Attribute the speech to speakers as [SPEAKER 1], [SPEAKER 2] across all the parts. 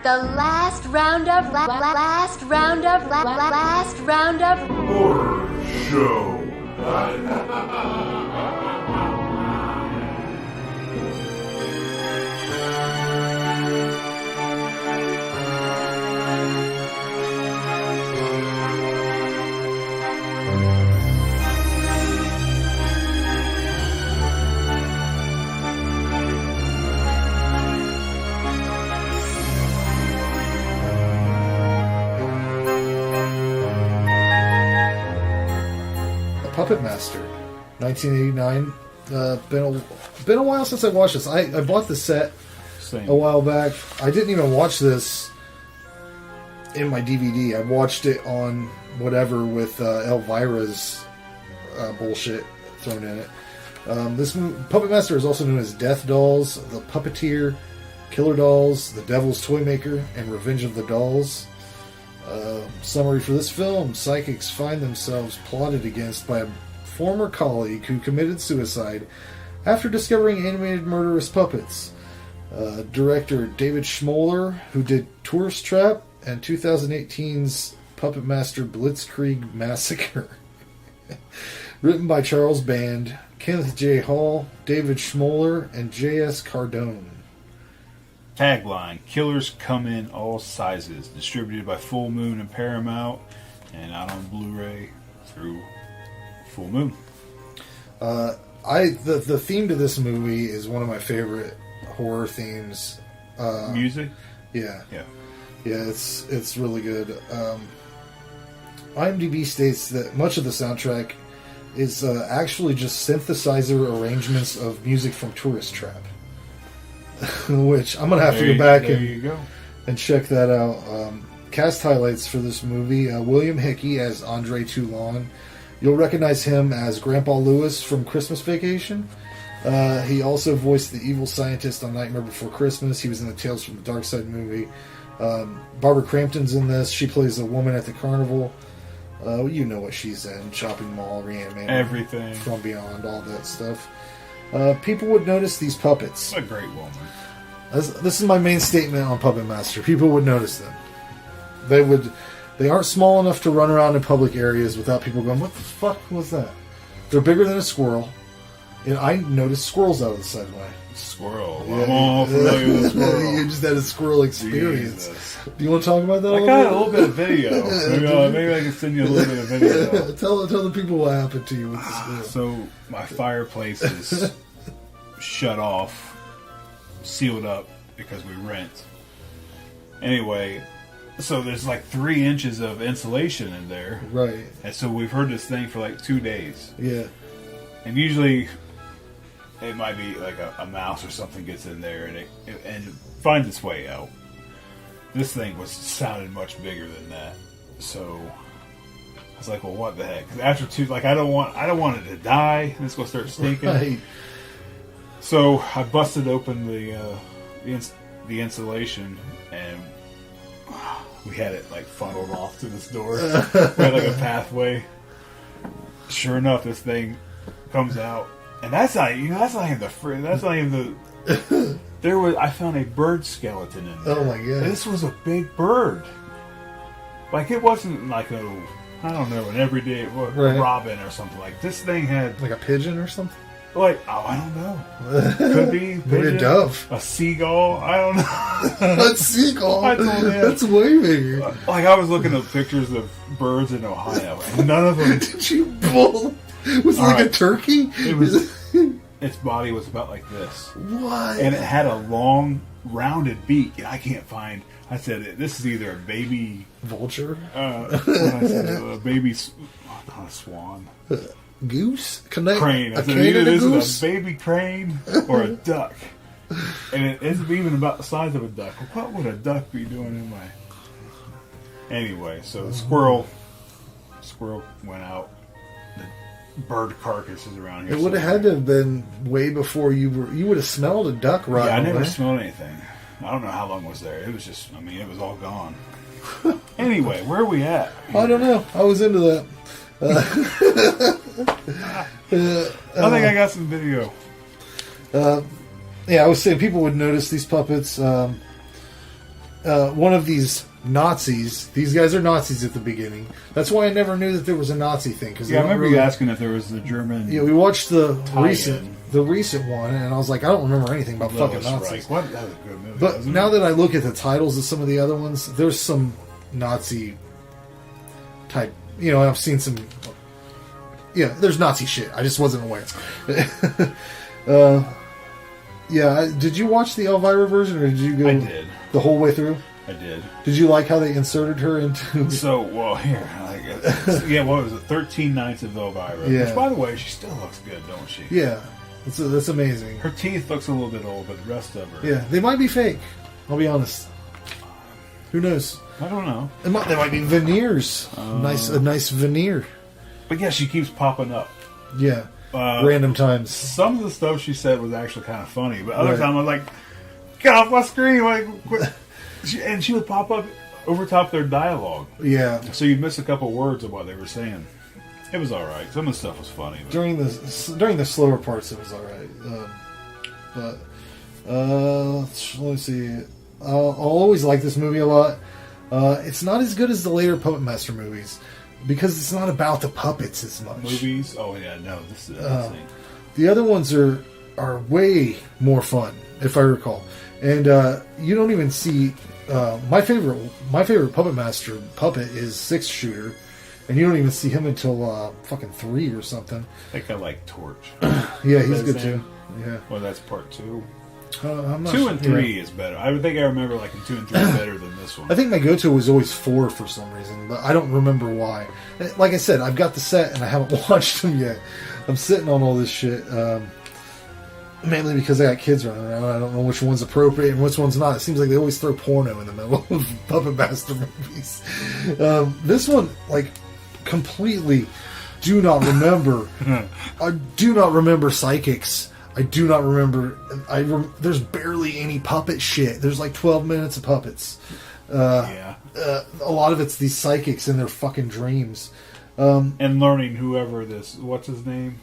[SPEAKER 1] The Last Roundup, Last Roundup
[SPEAKER 2] Horror Show.
[SPEAKER 3] Puppet Master, 1989. Been a while since I watched this. I bought the set a while back. I didn't even watch this in my DVD. I watched it on whatever with Elvira's bullshit thrown in it. This Puppet Master is also known as Death Dolls, The Puppeteer, Killer Dolls, The Devil's Toymaker, and Revenge of the Dolls. Summary for this film: psychics find themselves plotted against by a former colleague who committed suicide after discovering animated murderous puppets. Director David Schmoller, who did Tourist Trap and 2018's Puppet Master Blitzkrieg Massacre. Written by Charles Band, Kenneth J. Hall, David Schmoller, and J.S. Cardone.
[SPEAKER 4] Tagline: Killers come in all sizes. Distributed by Full Moon and Paramount, and out on Blu-ray through Full Moon.
[SPEAKER 3] The theme to this movie is one of my favorite horror themes.
[SPEAKER 4] Music?
[SPEAKER 3] Yeah. It's really good. IMDb states that much of the soundtrack is actually just synthesizer arrangements of music from Tourist Trap. Which I'm going to have to go back and check that out. Cast highlights for this movie: William Hickey as Andre Toulon. You'll recognize him as Grandpa Lewis from Christmas Vacation. He also voiced the evil scientist on Nightmare Before Christmas. He was in the Tales from the Dark Side movie. Barbara Crampton's in this. She plays a woman at the carnival. You know what she's in: Shopping Mall, Reanimator,
[SPEAKER 4] everything,
[SPEAKER 3] From Beyond, all that stuff. People would notice these puppets.
[SPEAKER 4] A great woman.
[SPEAKER 3] This is my main statement on Puppet Master. People would notice them. They aren't small enough to run around in public areas without people going, "What the fuck was that?" They're bigger than a squirrel. And I noticed squirrels out of the sideway.
[SPEAKER 4] Squirrel.
[SPEAKER 3] Yeah,
[SPEAKER 4] I'm all familiar with squirrel.
[SPEAKER 3] You just had a squirrel experience.
[SPEAKER 4] Jesus.
[SPEAKER 3] Do you want to talk about that?
[SPEAKER 4] I got a little bit of video. Maybe I can send you a little bit of video.
[SPEAKER 3] Tell the people what happened to you with the squirrel.
[SPEAKER 4] So my fireplace is shut off, sealed up because we rent. Anyway, so there's like 3 inches of insulation in there.
[SPEAKER 3] Right.
[SPEAKER 4] And so we've heard this thing for like 2 days.
[SPEAKER 3] Yeah.
[SPEAKER 4] And usually it might be like a mouse or something gets in there and finds its way out. This thing sounded much bigger than that. So I was like, well, what the heck? Because after 2, like I don't want it to die and it's going to start stinking.
[SPEAKER 3] Right.
[SPEAKER 4] So I busted open the insulation and we had it like funneled off to this door. We had like a pathway. Sure enough, this thing comes out, and that's not even the. I found a bird skeleton in there.
[SPEAKER 3] Oh my god!
[SPEAKER 4] This was a big bird. Like it wasn't like an everyday robin or something. Like this thing had
[SPEAKER 3] like a pigeon or something.
[SPEAKER 4] Like, I don't know. Could be
[SPEAKER 3] maybe a dove,
[SPEAKER 4] a seagull. I don't know.
[SPEAKER 3] A seagull.
[SPEAKER 4] I told him
[SPEAKER 3] that's way bigger.
[SPEAKER 4] Like I was looking at pictures of birds in Ohio, and none of them.
[SPEAKER 3] Did you pull? Was it like a turkey?
[SPEAKER 4] It was. Its body was about like this.
[SPEAKER 3] What?
[SPEAKER 4] And it had a long, rounded beak, and I can't find. I said this is either a baby
[SPEAKER 3] vulture.
[SPEAKER 4] A baby, not a swan.
[SPEAKER 3] Goose?
[SPEAKER 4] Crane. I said either this is a baby crane or a duck. And it's even about the size of a duck. What would a duck be doing in my... Anyway, so the squirrel went out. The bird carcass is around here.
[SPEAKER 3] It would have had to have been way before you would have smelled a duck right
[SPEAKER 4] Yeah, I never smelled anything. I don't know how long it was there. It was just, it was all gone. Anyway, where are we at?
[SPEAKER 3] I don't know. I was into that.
[SPEAKER 4] I think I got some video.
[SPEAKER 3] Yeah, I was saying people would notice these puppets. one of these Nazis. These guys are Nazis at the beginning. That's why I never knew that there was a Nazi thing. Cause
[SPEAKER 4] I remember you asking if there was the German.
[SPEAKER 3] Yeah, we watched the
[SPEAKER 4] tie-in.
[SPEAKER 3] recent one, and I was like, I don't remember anything about fucking Nazis.
[SPEAKER 4] Reich. What? That was a good movie.
[SPEAKER 3] But now that I look at the titles of some of the other ones, there's some Nazi type. I've seen some. Yeah, there's Nazi shit. I just wasn't aware. Did you watch the Elvira version, or did you go?
[SPEAKER 4] I did.
[SPEAKER 3] The whole way through?
[SPEAKER 4] I did.
[SPEAKER 3] Did you like how they inserted her into...
[SPEAKER 4] what was it? 13 Nights of Elvira.
[SPEAKER 3] Yeah.
[SPEAKER 4] Which, by the way, she still looks good, don't she?
[SPEAKER 3] Yeah. That's amazing.
[SPEAKER 4] Her teeth looks a little bit old, but the rest of her...
[SPEAKER 3] Yeah, they might be fake. I'll be honest. Who knows?
[SPEAKER 4] I don't know.
[SPEAKER 3] They might be veneers. A nice veneer.
[SPEAKER 4] But yeah, she keeps popping up.
[SPEAKER 3] Yeah. Random times.
[SPEAKER 4] Some of the stuff she said was actually kind of funny, but other times I was like, get off my screen! Like, and she would pop up over top their dialogue.
[SPEAKER 3] Yeah.
[SPEAKER 4] So you'd miss a couple words of what they were saying. It was all right. Some of the stuff was funny. But.
[SPEAKER 3] During the slower parts, it was all right. Let me see. I'll always like this movie a lot. It's not as good as the later Puppet Master movies because it's not about the puppets as much.
[SPEAKER 4] Movies? Oh yeah, no. This is
[SPEAKER 3] the other ones are way more fun, if I recall. And you don't even see my favorite Puppet Master puppet is Six Shooter, and you don't even see him until fucking 3 or something.
[SPEAKER 4] I think I like Torch.
[SPEAKER 3] Yeah, he's good too. Yeah.
[SPEAKER 4] Well, that's part 2.
[SPEAKER 3] I'm not
[SPEAKER 4] 2 and 3
[SPEAKER 3] yeah.
[SPEAKER 4] is better. I think I remember liking 2 and 3 better than this one.
[SPEAKER 3] I think my go-to was always 4 for some reason, but I don't remember why. Like I said, I've got the set and I haven't watched them yet. I'm sitting on all this shit. Mainly because I got kids running around. I don't know which one's appropriate and which one's not. It seems like they always throw porno in the middle of Puppet Master movies. This one, completely do not remember. I do not remember psychics. I do not remember. There's barely any puppet shit. There's 12 minutes of puppets. A lot of it's these psychics in their fucking dreams.
[SPEAKER 4] And learning whoever this... What's his name?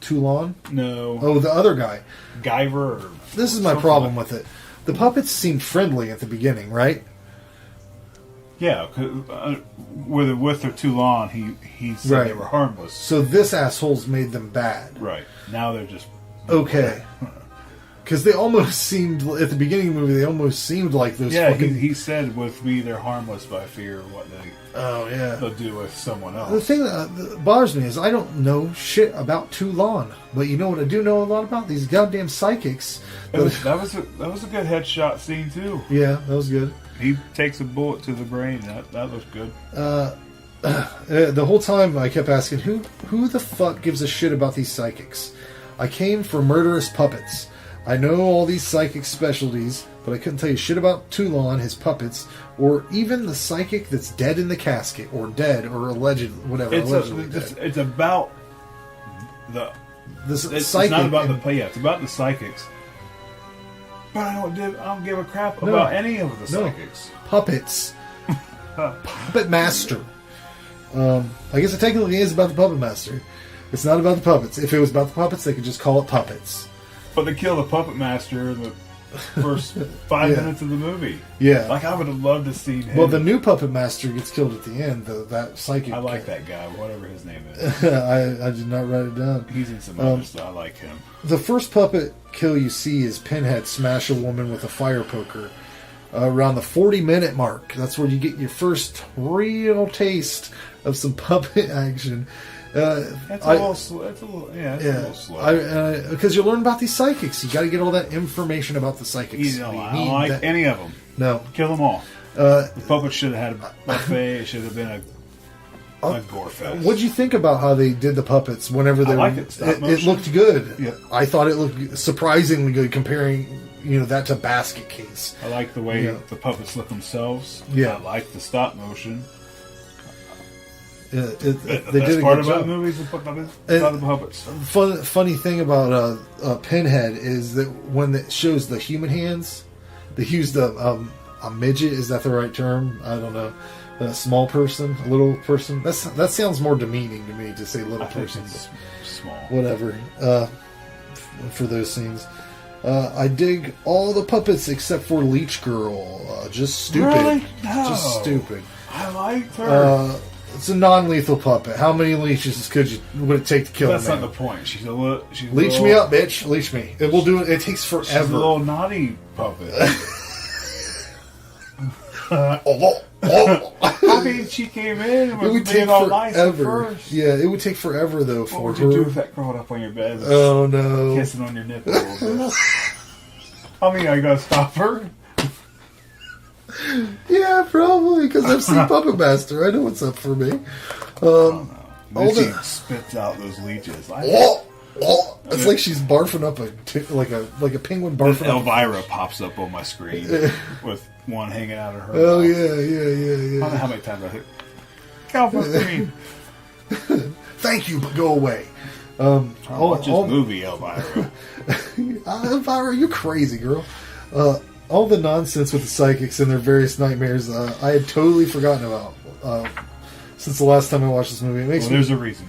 [SPEAKER 3] Toulon?
[SPEAKER 4] No.
[SPEAKER 3] Oh, the other guy.
[SPEAKER 4] Guyver?
[SPEAKER 3] This is my problem with it. The puppets seemed friendly at the beginning, right?
[SPEAKER 4] Yeah, with or Toulon, he said they were harmless.
[SPEAKER 3] So this asshole's made them bad.
[SPEAKER 4] Right. Now they're just...
[SPEAKER 3] Okay. Because they almost seemed, at the beginning of the movie, they almost seemed like those fucking...
[SPEAKER 4] he said with me they're harmless, but I fear what they'll do with someone else.
[SPEAKER 3] The thing that bothers me is I don't know shit about Toulon. But you know what I do know a lot about? These goddamn psychics.
[SPEAKER 4] That was a good headshot scene, too.
[SPEAKER 3] Yeah, that was good.
[SPEAKER 4] He takes a bullet to the brain. That looks good.
[SPEAKER 3] The whole time I kept asking, who the fuck gives a shit about these psychics? I came for murderous puppets. I know all these psychic specialties, but I couldn't tell you shit about Toulon, his puppets, or even the psychic that's dead in the casket, or dead, or alleged, whatever.
[SPEAKER 4] It's about
[SPEAKER 3] psychic.
[SPEAKER 4] It's not about it's about the psychics. But I don't give a crap about any of the psychics.
[SPEAKER 3] Puppets. Puppet Master. I guess it technically is about the Puppet Master. It's not about the puppets. If it was about the puppets, they could just call it puppets.
[SPEAKER 4] But they kill the Puppet Master in the first 5 minutes of the movie.
[SPEAKER 3] Yeah.
[SPEAKER 4] I would have loved to see him.
[SPEAKER 3] Well, the new Puppet Master gets killed at the end, that psychic.
[SPEAKER 4] I like that guy, whatever his name is.
[SPEAKER 3] I did not write it down.
[SPEAKER 4] He's in some other stuff. I like him.
[SPEAKER 3] The first puppet kill you see is Pinhead smash a woman with a fire poker. Around the 40-minute mark. That's where you get your first real taste of some puppet action.
[SPEAKER 4] It's a little slow.
[SPEAKER 3] Because you learn about these psychics. You got to get all that information about the psychics.
[SPEAKER 4] I don't like any of them.
[SPEAKER 3] No.
[SPEAKER 4] Kill them all. The puppet should have had a buffet. It should have been a gore fest.
[SPEAKER 3] What'd you think about how they did the puppets whenever they
[SPEAKER 4] liked it.
[SPEAKER 3] It looked good.
[SPEAKER 4] Yeah.
[SPEAKER 3] I thought it looked surprisingly good comparing that to Basket Case.
[SPEAKER 4] I like the way the puppets look themselves.
[SPEAKER 3] Yeah.
[SPEAKER 4] I like the stop motion.
[SPEAKER 3] The
[SPEAKER 4] best
[SPEAKER 3] did
[SPEAKER 4] part
[SPEAKER 3] a good
[SPEAKER 4] about
[SPEAKER 3] job.
[SPEAKER 4] movies is the puppets.
[SPEAKER 3] Funny thing about Pinhead is that when it shows the human hands, they use a midget. Is that the right term? I don't know. A small person, a little person. That sounds more demeaning to me to say little person.
[SPEAKER 4] Small.
[SPEAKER 3] Whatever. For those scenes. I dig all the puppets except for Leech Girl. Just stupid.
[SPEAKER 4] Really? No.
[SPEAKER 3] Just stupid.
[SPEAKER 4] I liked her.
[SPEAKER 3] It's a non-lethal puppet. How many leeches would it take to kill
[SPEAKER 4] That's
[SPEAKER 3] a man?
[SPEAKER 4] not the point. She's a little.
[SPEAKER 3] Leech me up, bitch. Leech me. It will do it. It takes forever.
[SPEAKER 4] She's a little naughty puppet. I mean, she came in and was being all nice at first.
[SPEAKER 3] Yeah, it would take forever though for
[SPEAKER 4] What would
[SPEAKER 3] her.
[SPEAKER 4] you do if that crawled up on your bed?
[SPEAKER 3] Oh no!
[SPEAKER 4] Kissing on your nipple a little bit. I mean, are you gonna stop her?
[SPEAKER 3] Yeah, probably, because I've seen Puppet Master. I know what's up for me.
[SPEAKER 4] Then she spits out those leeches.
[SPEAKER 3] It's like she's barfing up like a penguin barfing.
[SPEAKER 4] Elvira pops up on my screen with one hanging out of her.
[SPEAKER 3] Oh
[SPEAKER 4] mouth.
[SPEAKER 3] yeah.
[SPEAKER 4] I don't know how many times I hit. Get off my screen.
[SPEAKER 3] Thank you, but go away.
[SPEAKER 4] Watch this movie, Elvira.
[SPEAKER 3] Elvira, you crazy girl. All the nonsense with the psychics and their various nightmares, I had totally forgotten about since the last time I watched this movie.
[SPEAKER 4] There's a reason.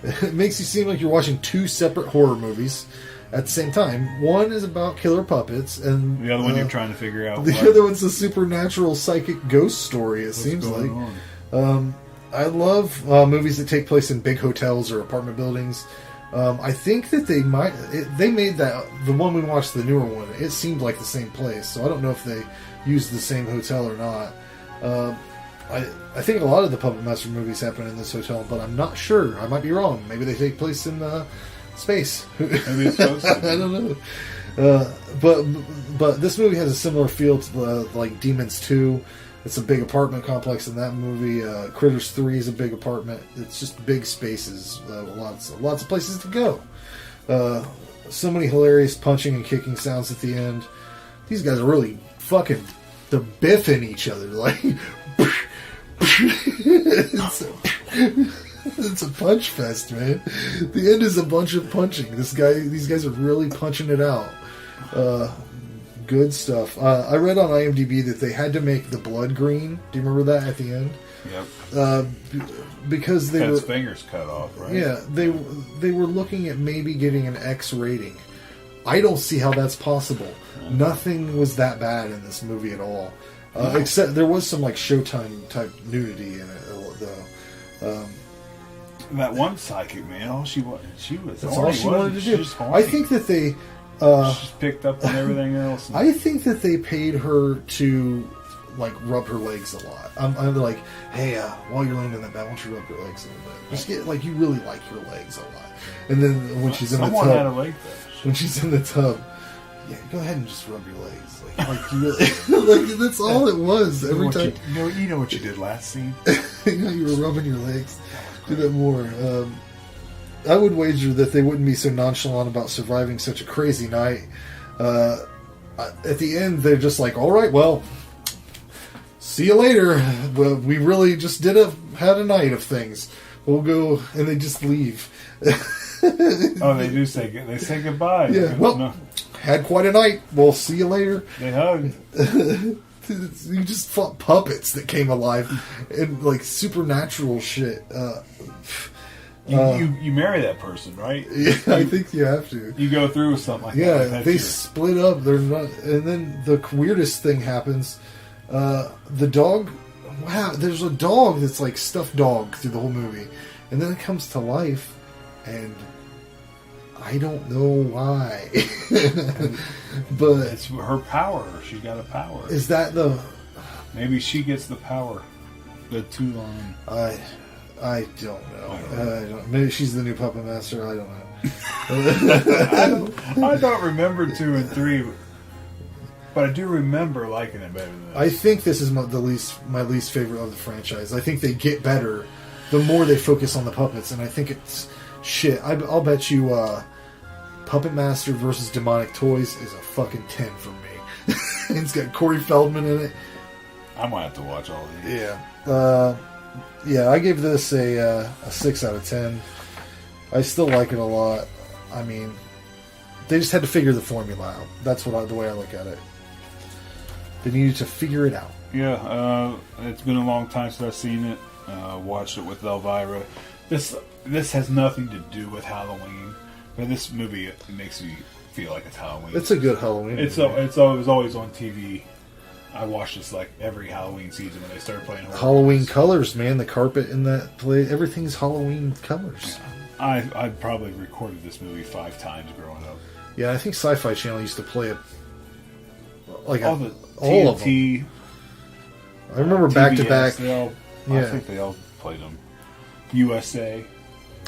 [SPEAKER 3] It makes you seem like you're watching two separate horror movies at the same time. One is about killer puppets, and
[SPEAKER 4] the other one you're trying to figure out.
[SPEAKER 3] The other one's a supernatural psychic ghost story. It seems like. I love movies that take place in big hotels or apartment buildings. I think that they made that the one we watched, the newer one. It seemed like the same place, so I don't know if they used the same hotel or not. I think a lot of the Puppet Master movies happen in this hotel, but I'm not sure. I might be wrong. Maybe they take place in space.
[SPEAKER 4] Maybe it's supposed to.
[SPEAKER 3] I don't know. But this movie has a similar feel to like Demons 2. It's a big apartment complex in that movie. Critters 3 is a big apartment. It's just big spaces. Lots of places to go. So many hilarious punching and kicking sounds at the end. These guys are really fucking they're biffing each other. Like it's a punch fest, man. The end is a bunch of punching. These guys are really punching it out. Good stuff. I read on IMDb that they had to make the blood green. Do you remember that at the end?
[SPEAKER 4] Yep.
[SPEAKER 3] Because they
[SPEAKER 4] his fingers cut off, right?
[SPEAKER 3] Yeah, they were looking at maybe getting an X rating. I don't see how that's possible. Nothing was that bad in this movie at all, except there was some like Showtime type nudity in it, though.
[SPEAKER 4] That one psychic man, all she was.
[SPEAKER 3] That's all she wanted to do. I think that they.
[SPEAKER 4] She's picked up on everything else.
[SPEAKER 3] I think that they paid her to like rub her legs a lot. I'm like, hey, while you're laying in that bed, why don't you rub your legs a little bit? Just get like you really like your legs a lot. And then when she's in the tub,
[SPEAKER 4] had a leg
[SPEAKER 3] when she's in the tub, yeah, go ahead and just rub your legs. Like you really, like that's all it was. Every time,
[SPEAKER 4] you know what you did last scene.
[SPEAKER 3] You were rubbing your legs. Do that more. I would wager that they wouldn't be so nonchalant about surviving such a crazy night. At the end, they're just like, all right, well, see you later. Well, we really just had a night of things. We'll go, and they just leave.
[SPEAKER 4] They say goodbye.
[SPEAKER 3] Yeah, well, had quite a night. We'll see you later.
[SPEAKER 4] They hug.
[SPEAKER 3] You just fought puppets that came alive and like supernatural shit.
[SPEAKER 4] You marry that person, right?
[SPEAKER 3] Yeah, I think you have to.
[SPEAKER 4] You go through with something like
[SPEAKER 3] that.
[SPEAKER 4] Yeah,
[SPEAKER 3] they split up. They're not, and then the weirdest thing happens. The dog. Wow, there's a dog that's like stuffed dog through the whole movie, and then it comes to life, and I don't know why. But
[SPEAKER 4] it's her power. She got a power.
[SPEAKER 3] Is that the?
[SPEAKER 4] Maybe she gets the power. The two-line.
[SPEAKER 3] I don't know. Maybe she's the new Puppet Master. I don't know.
[SPEAKER 4] I don't remember 2 and 3, but I do remember liking it better than this.
[SPEAKER 3] I think this is my least favorite of the franchise. I think they get better the more they focus on the puppets, and I think it's shit. I'll bet you Puppet Master versus Demonic Toys is a fucking 10 for me. It's got Corey Feldman in it.
[SPEAKER 4] I might have to watch all of these.
[SPEAKER 3] Yeah. Yeah, I gave this a 6 out of 10. I still like it a lot. I mean, they just had to figure the formula out. That's the way I look at it. They needed to figure it out.
[SPEAKER 4] Yeah, it's been a long time since I've seen it. Watched it with Elvira. This has nothing to do with Halloween, but this movie makes me feel like it's Halloween.
[SPEAKER 3] It's a good Halloween.
[SPEAKER 4] It was always on TV. I watched this like every Halloween season when they started playing
[SPEAKER 3] Halloween colors, man. The carpet in that play, everything's Halloween colors.
[SPEAKER 4] I probably recorded this movie 5 times growing up.
[SPEAKER 3] Yeah, I think Sci-Fi Channel used to play it like
[SPEAKER 4] all the
[SPEAKER 3] all of
[SPEAKER 4] TNT,
[SPEAKER 3] them. I remember back to back.
[SPEAKER 4] I think they all played them. USA.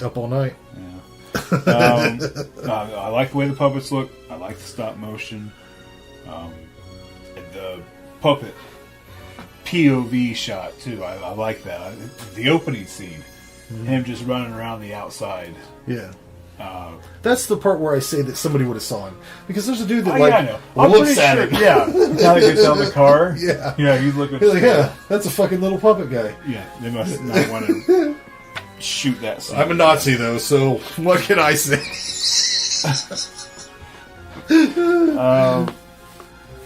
[SPEAKER 3] Up all night.
[SPEAKER 4] Yeah. I like the way the puppets look. I like the stop motion. The puppet POV shot too. I like that. The opening scene, him just running around the outside.
[SPEAKER 3] Yeah. That's the part where I say that somebody would have saw him, because there's a dude that
[SPEAKER 4] looks at him. Yeah, how he gets out of the car.
[SPEAKER 3] Yeah,
[SPEAKER 4] he's looking.
[SPEAKER 3] He's like, yeah, that's a fucking little puppet guy.
[SPEAKER 4] Yeah, they must not want to shoot that scene.
[SPEAKER 3] I'm a Nazi though, so what can I say?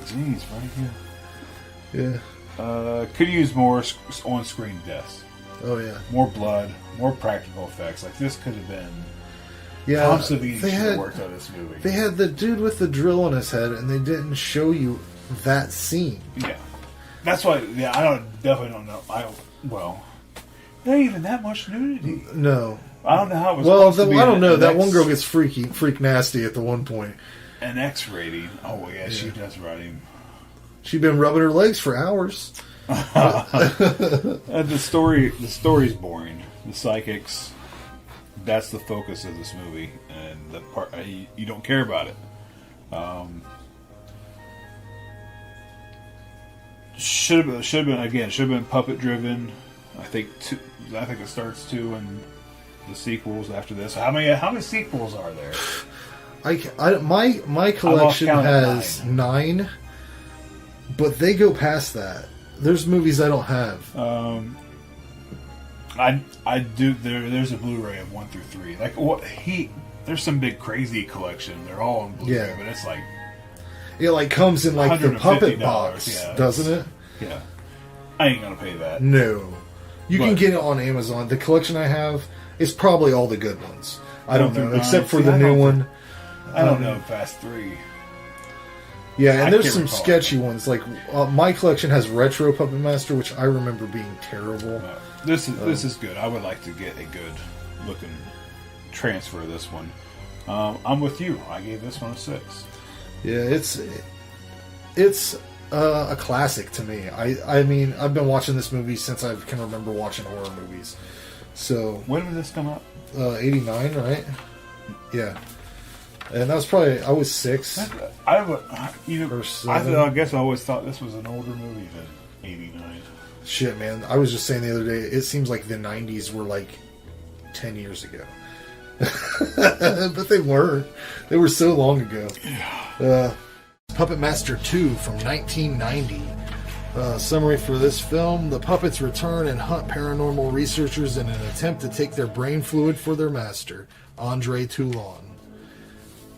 [SPEAKER 4] Jeez, right
[SPEAKER 3] here.
[SPEAKER 4] Yeah. Could use more on-screen deaths.
[SPEAKER 3] Oh yeah.
[SPEAKER 4] More blood, more practical effects. Like this could have been.
[SPEAKER 3] Yeah.
[SPEAKER 4] Tom Savini should have worked on this movie.
[SPEAKER 3] They had the dude with the drill in his head, and they didn't show you that scene.
[SPEAKER 4] Yeah. That's why. Yeah, definitely don't know. Well, not even that much nudity.
[SPEAKER 3] No.
[SPEAKER 4] I don't know how it was.
[SPEAKER 3] Well, I don't know. That one girl gets freak nasty at the one point.
[SPEAKER 4] An X rating. Oh yeah, she does ride him.
[SPEAKER 3] She'd been rubbing her legs for hours.
[SPEAKER 4] The story's boring. The psychics. That's the focus of this movie, and the part you don't care about it. Should have been puppet driven. I think it starts 2 and the sequels after this. How many sequels are there? My collection has 9, but they go past that. There's movies I don't have. I do. There's a Blu-ray of 1 through 3. Like there's some big crazy collection. They're all on Blu-ray, but it's like
[SPEAKER 3] it like comes in like the puppet box, doesn't it?
[SPEAKER 4] Yeah, I ain't gonna pay that.
[SPEAKER 3] No, you can get it on Amazon. The collection I have is probably all the good ones. I don't know, except for the new one.
[SPEAKER 4] I don't know Fast 3.
[SPEAKER 3] Yeah, and there's some sketchy ones. Like my collection has Retro Puppet Master, which I remember being terrible.
[SPEAKER 4] This is good. I would like to get a good looking transfer of this one. I'm with you. I gave this one a 6.
[SPEAKER 3] Yeah, it's a classic to me. I mean, I've been watching this movie since I can remember watching horror movies. So
[SPEAKER 4] when did this come out?
[SPEAKER 3] 89, right? Yeah. And that was probably, I was 6.
[SPEAKER 4] I guess I always thought this was an older movie than 89.
[SPEAKER 3] Shit, man. I was just saying the other day, it seems like the 90s were like 10 years ago. But they weren't. They were so long ago. Puppet Master 2 from 1990. Summary for this film: the puppets return and hunt paranormal researchers in an attempt to take their brain fluid for their master, Andre Toulon.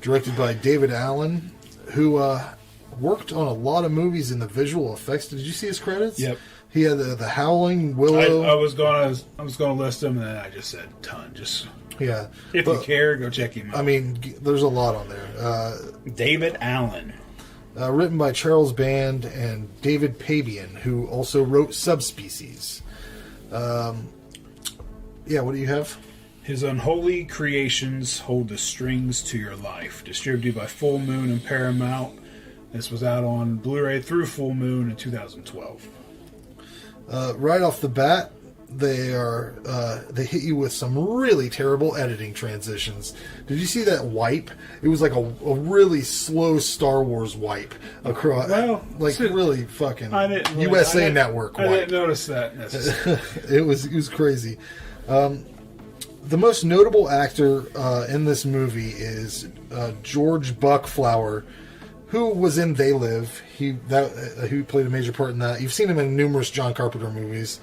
[SPEAKER 3] Directed by David Allen, who worked on a lot of movies in the visual effects. Did you see his credits?
[SPEAKER 4] Yep.
[SPEAKER 3] He had the Howling, Willow.
[SPEAKER 4] I was going to list them, and then I just said ton. Just
[SPEAKER 3] yeah.
[SPEAKER 4] If you care, go check him out.
[SPEAKER 3] I mean, there's a lot on there.
[SPEAKER 4] David Allen.
[SPEAKER 3] Written by Charles Band and David Pabian, who also wrote Subspecies. Yeah, what do you have?
[SPEAKER 5] His unholy creations hold the strings to your life. Distributed by Full Moon and Paramount. This was out on Blu-ray through Full Moon in 2012.
[SPEAKER 3] Right off the bat, they hit you with some really terrible editing transitions. Did you see that wipe? It was like a really slow Star Wars wipe across, really fucking USA Network wipe.
[SPEAKER 5] I didn't notice that necessarily.
[SPEAKER 3] It was crazy. The most notable actor in this movie is George Buckflower, who was in They Live. He played a major part in that. You've seen him in numerous John Carpenter movies.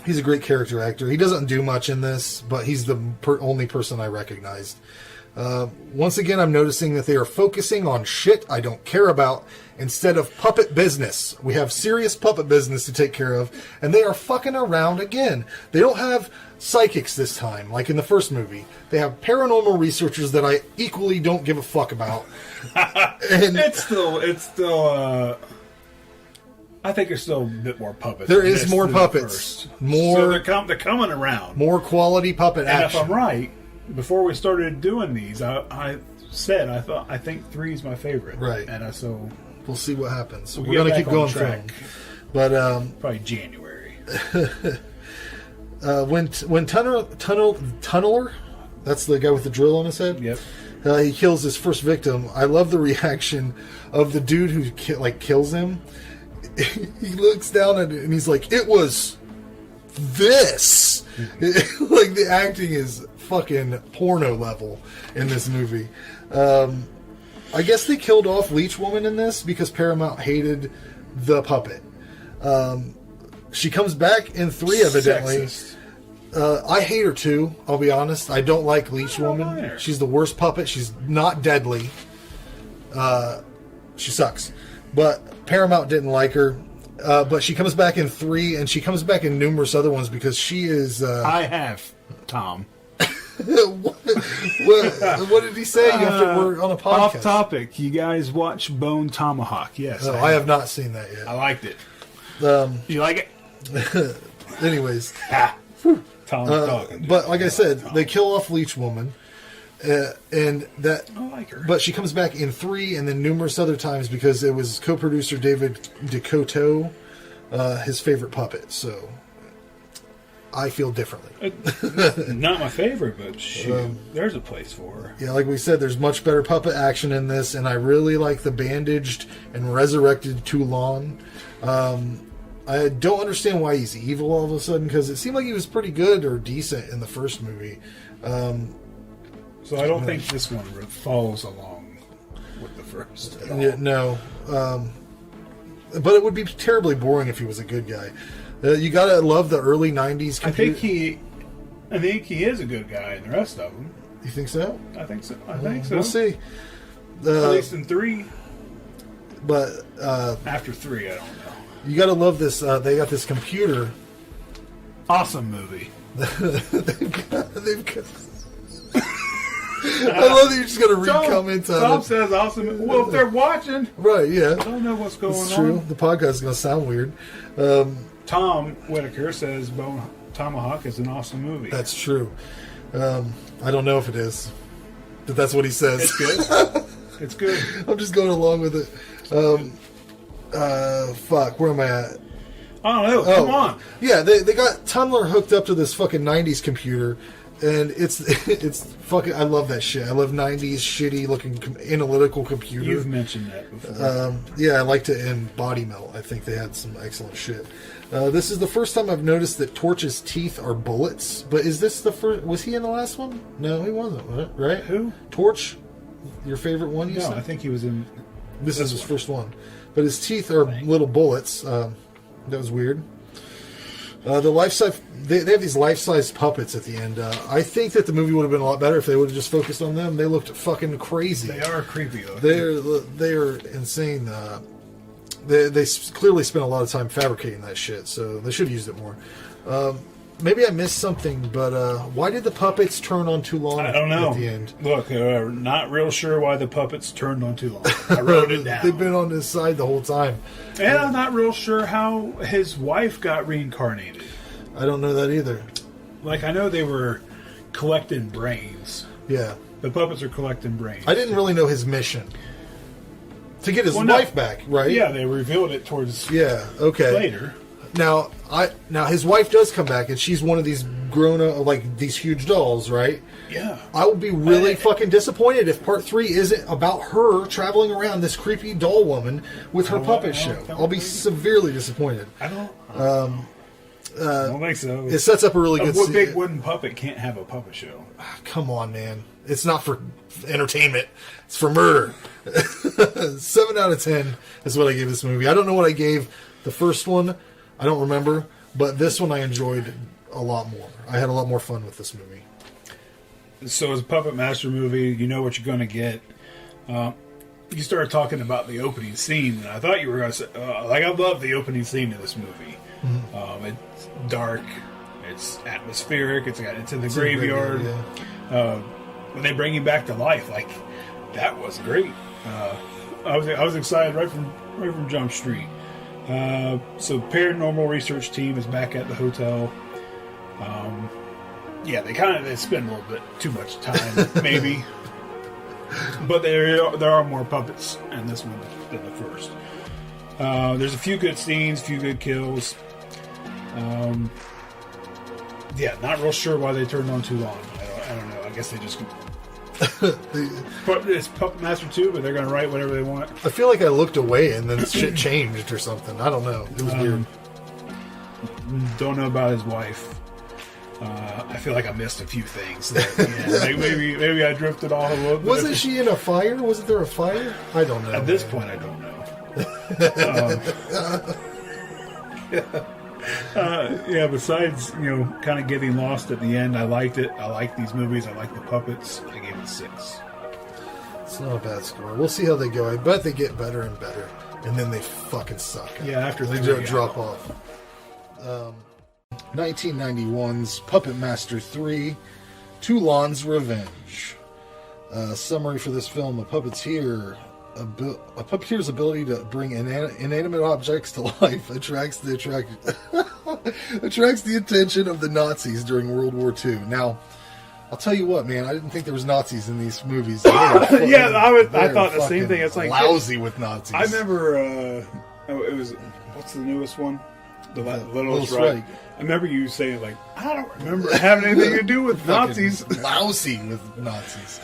[SPEAKER 3] He's a great character actor. He doesn't do much in this, but he's the only person I recognized. Once again, I'm noticing that they are focusing on shit I don't care about instead of puppet business. We have serious puppet business to take care of, and they are fucking around again. They don't have psychics this time, like in the first movie. They have paranormal researchers that I equally don't give a fuck about. And
[SPEAKER 5] it's still. I think there's still a bit more puppets.
[SPEAKER 3] there is more puppets, more
[SPEAKER 5] So they're coming around.
[SPEAKER 3] more quality puppet
[SPEAKER 5] And
[SPEAKER 3] action.
[SPEAKER 5] if I'm right, before we started doing these, I said I think 3 is my favorite.
[SPEAKER 3] Right.
[SPEAKER 5] And so
[SPEAKER 3] We'll see what happens.
[SPEAKER 5] We'll
[SPEAKER 3] We're
[SPEAKER 5] get
[SPEAKER 3] gonna
[SPEAKER 5] back
[SPEAKER 3] keep
[SPEAKER 5] on
[SPEAKER 3] going
[SPEAKER 5] track.
[SPEAKER 3] through them. But
[SPEAKER 5] probably January.
[SPEAKER 3] when Tunneler, that's the guy with the drill on his head.
[SPEAKER 5] Yep.
[SPEAKER 3] He kills his first victim. I love the reaction of the dude who kills him. He looks down at it and he's like, "It was this." Like the acting is fucking porno level in this movie. I guess they killed off Leech Woman in this because Paramount hated the puppet. She comes back in 3 evidently.
[SPEAKER 5] Sexist.
[SPEAKER 3] I hate her too, I'll be honest. I don't like Leech
[SPEAKER 5] don't
[SPEAKER 3] Woman.
[SPEAKER 5] mind her.
[SPEAKER 3] She's the worst puppet. She's not deadly. She sucks. But Paramount didn't like her. But she comes back in 3, and she comes back in numerous other ones because she is...
[SPEAKER 5] I have, Tom.
[SPEAKER 3] what did he say? We're on a podcast.
[SPEAKER 5] Off topic. You guys watch Bone Tomahawk? Yes.
[SPEAKER 3] No, I have not seen that yet.
[SPEAKER 5] I liked it.
[SPEAKER 3] Um,
[SPEAKER 5] You like it?
[SPEAKER 3] anyways,
[SPEAKER 5] Tom's talking.
[SPEAKER 3] but like I said, they kill off Leech Woman, and that.
[SPEAKER 5] I like her.
[SPEAKER 3] But she comes back in 3 and then numerous other times because it was co-producer David DeCoteau, his favorite puppet. So I feel differently.
[SPEAKER 5] Not my favorite, but shoot, there's a place for her.
[SPEAKER 3] Yeah, like we said, there's much better puppet action in this, and I really like the bandaged and resurrected Toulon. I don't understand why he's evil all of a sudden, because it seemed like he was pretty good or decent in the first movie.
[SPEAKER 5] So I don't think this one follows along with the first at all.
[SPEAKER 3] Yeah, no. But it would be terribly boring if he was a good guy. You gotta love the early 90s
[SPEAKER 5] I think he is a good guy in the rest of them.
[SPEAKER 3] You think so?
[SPEAKER 5] I think so. I think so.
[SPEAKER 3] We'll see.
[SPEAKER 5] At least in 3.
[SPEAKER 3] But
[SPEAKER 5] After 3, I don't know.
[SPEAKER 3] you gotta love this. They got this computer.
[SPEAKER 5] Awesome movie.
[SPEAKER 3] They've got I love that you're just gonna read comments on
[SPEAKER 5] Tom
[SPEAKER 3] it.
[SPEAKER 5] says awesome. Well, if they're watching,
[SPEAKER 3] Right, yeah.
[SPEAKER 5] I don't know what's going
[SPEAKER 3] It's
[SPEAKER 5] on.
[SPEAKER 3] true. The podcast is gonna sound weird.
[SPEAKER 5] Tom Whitaker says Bone Tomahawk is an awesome movie.
[SPEAKER 3] That's true. I don't know if it is, but that's what he says.
[SPEAKER 5] It's good. It's good.
[SPEAKER 3] I'm just going along with it. Fuck, where am I at?
[SPEAKER 5] I don't know. Come on.
[SPEAKER 3] Yeah, they got Tunneler hooked up to this fucking 90s computer, and it's fucking. I love that shit. I love 90s shitty looking analytical computer.
[SPEAKER 5] You've mentioned that before.
[SPEAKER 3] Yeah, I liked it in Body Melt. I think they had some excellent shit. This is the first time I've noticed that Torch's teeth are bullets. But is this the first? Was he in the last one? No, he wasn't. Right?
[SPEAKER 5] Who?
[SPEAKER 3] Torch, your favorite one? You
[SPEAKER 5] No,
[SPEAKER 3] said?
[SPEAKER 5] I think he was in.
[SPEAKER 3] This is his first one. But his teeth are little bullets. That was weird. The life-size... They have these life-size puppets at the end. I think that the movie would have been a lot better if they would have just focused on them. They looked fucking crazy.
[SPEAKER 5] They are creepy though.
[SPEAKER 3] They're insane. They clearly spent a lot of time fabricating that shit, so they should have used it more. Maybe I missed something, but why did the puppets turn on too long
[SPEAKER 5] I don't know.
[SPEAKER 3] at the end?
[SPEAKER 5] Look, not real sure why the puppets turned on too long. I wrote it down.
[SPEAKER 3] They've been on his side the whole time.
[SPEAKER 5] And I'm not real sure how his wife got reincarnated.
[SPEAKER 3] I don't know that either.
[SPEAKER 5] Like, I know they were collecting brains.
[SPEAKER 3] Yeah.
[SPEAKER 5] The puppets are collecting brains.
[SPEAKER 3] I didn't really know his mission. To get his
[SPEAKER 5] Well, no.
[SPEAKER 3] wife back, right?
[SPEAKER 5] Yeah, they revealed it towards
[SPEAKER 3] Yeah, okay.
[SPEAKER 5] later.
[SPEAKER 3] Now his wife does come back, and she's one of these like these huge dolls, right?
[SPEAKER 5] Yeah.
[SPEAKER 3] I would be really fucking disappointed if part 3 isn't about her traveling around this creepy doll woman with her puppet show. I'll be severely disappointed.
[SPEAKER 5] I don't think so.
[SPEAKER 3] It sets up a really good
[SPEAKER 5] A big wooden puppet can't have a puppet show.
[SPEAKER 3] Come on, man. It's not for entertainment. It's for murder. 7 out of 10 is what I gave this movie. I don't know what I gave the first one. I don't remember. But this one I enjoyed a lot more. I had a lot more fun with this movie.
[SPEAKER 5] So as a Puppet Master movie, you know what you're going to get. You started talking about the opening scene, and I thought you were going to say, I love the opening scene of this movie. Mm-hmm. It's dark, it's atmospheric, it's in the graveyard. When they bring him back to life, like, that was great. I was excited right from Jump Street. So paranormal research team is back at the hotel. They spend a little bit too much time, maybe. But there are more puppets in this one than the first. There's a few good scenes, a few good kills. Not real sure why they turned on too long. I don't know. I guess they just... It's Puppet Master 2, but they're going to write whatever they want.
[SPEAKER 3] I feel like I looked away and then shit changed or something. I don't know. It was weird.
[SPEAKER 5] Don't know about his wife. I feel like I missed a few things. Maybe I drifted off a little bit.
[SPEAKER 3] Wasn't she in a fire? Wasn't there a fire? I don't know.
[SPEAKER 5] At this point, I don't know. Besides, kind of getting lost at the end, I liked it. I like these movies. I like the puppets. I gave it 6.
[SPEAKER 3] It's not a bad score. We'll see how they go. I bet they get better and better, and then they fucking suck.
[SPEAKER 5] Yeah, after
[SPEAKER 3] they drop off. 1991's Puppet Master 3, Toulon's Revenge. Summary for this film: a puppeteer's ability to bring inanimate objects to life attracts the attention of the Nazis during World War II. Now, I'll tell you what, man, I didn't think there was Nazis in these movies.
[SPEAKER 5] I thought the same thing. It's like
[SPEAKER 3] lousy with Nazis.
[SPEAKER 5] I remember it was, what's the newest one? The Littlest Reich. I remember you saying, like, I don't remember having anything to do with Nazis.
[SPEAKER 3] Lousy with Nazis.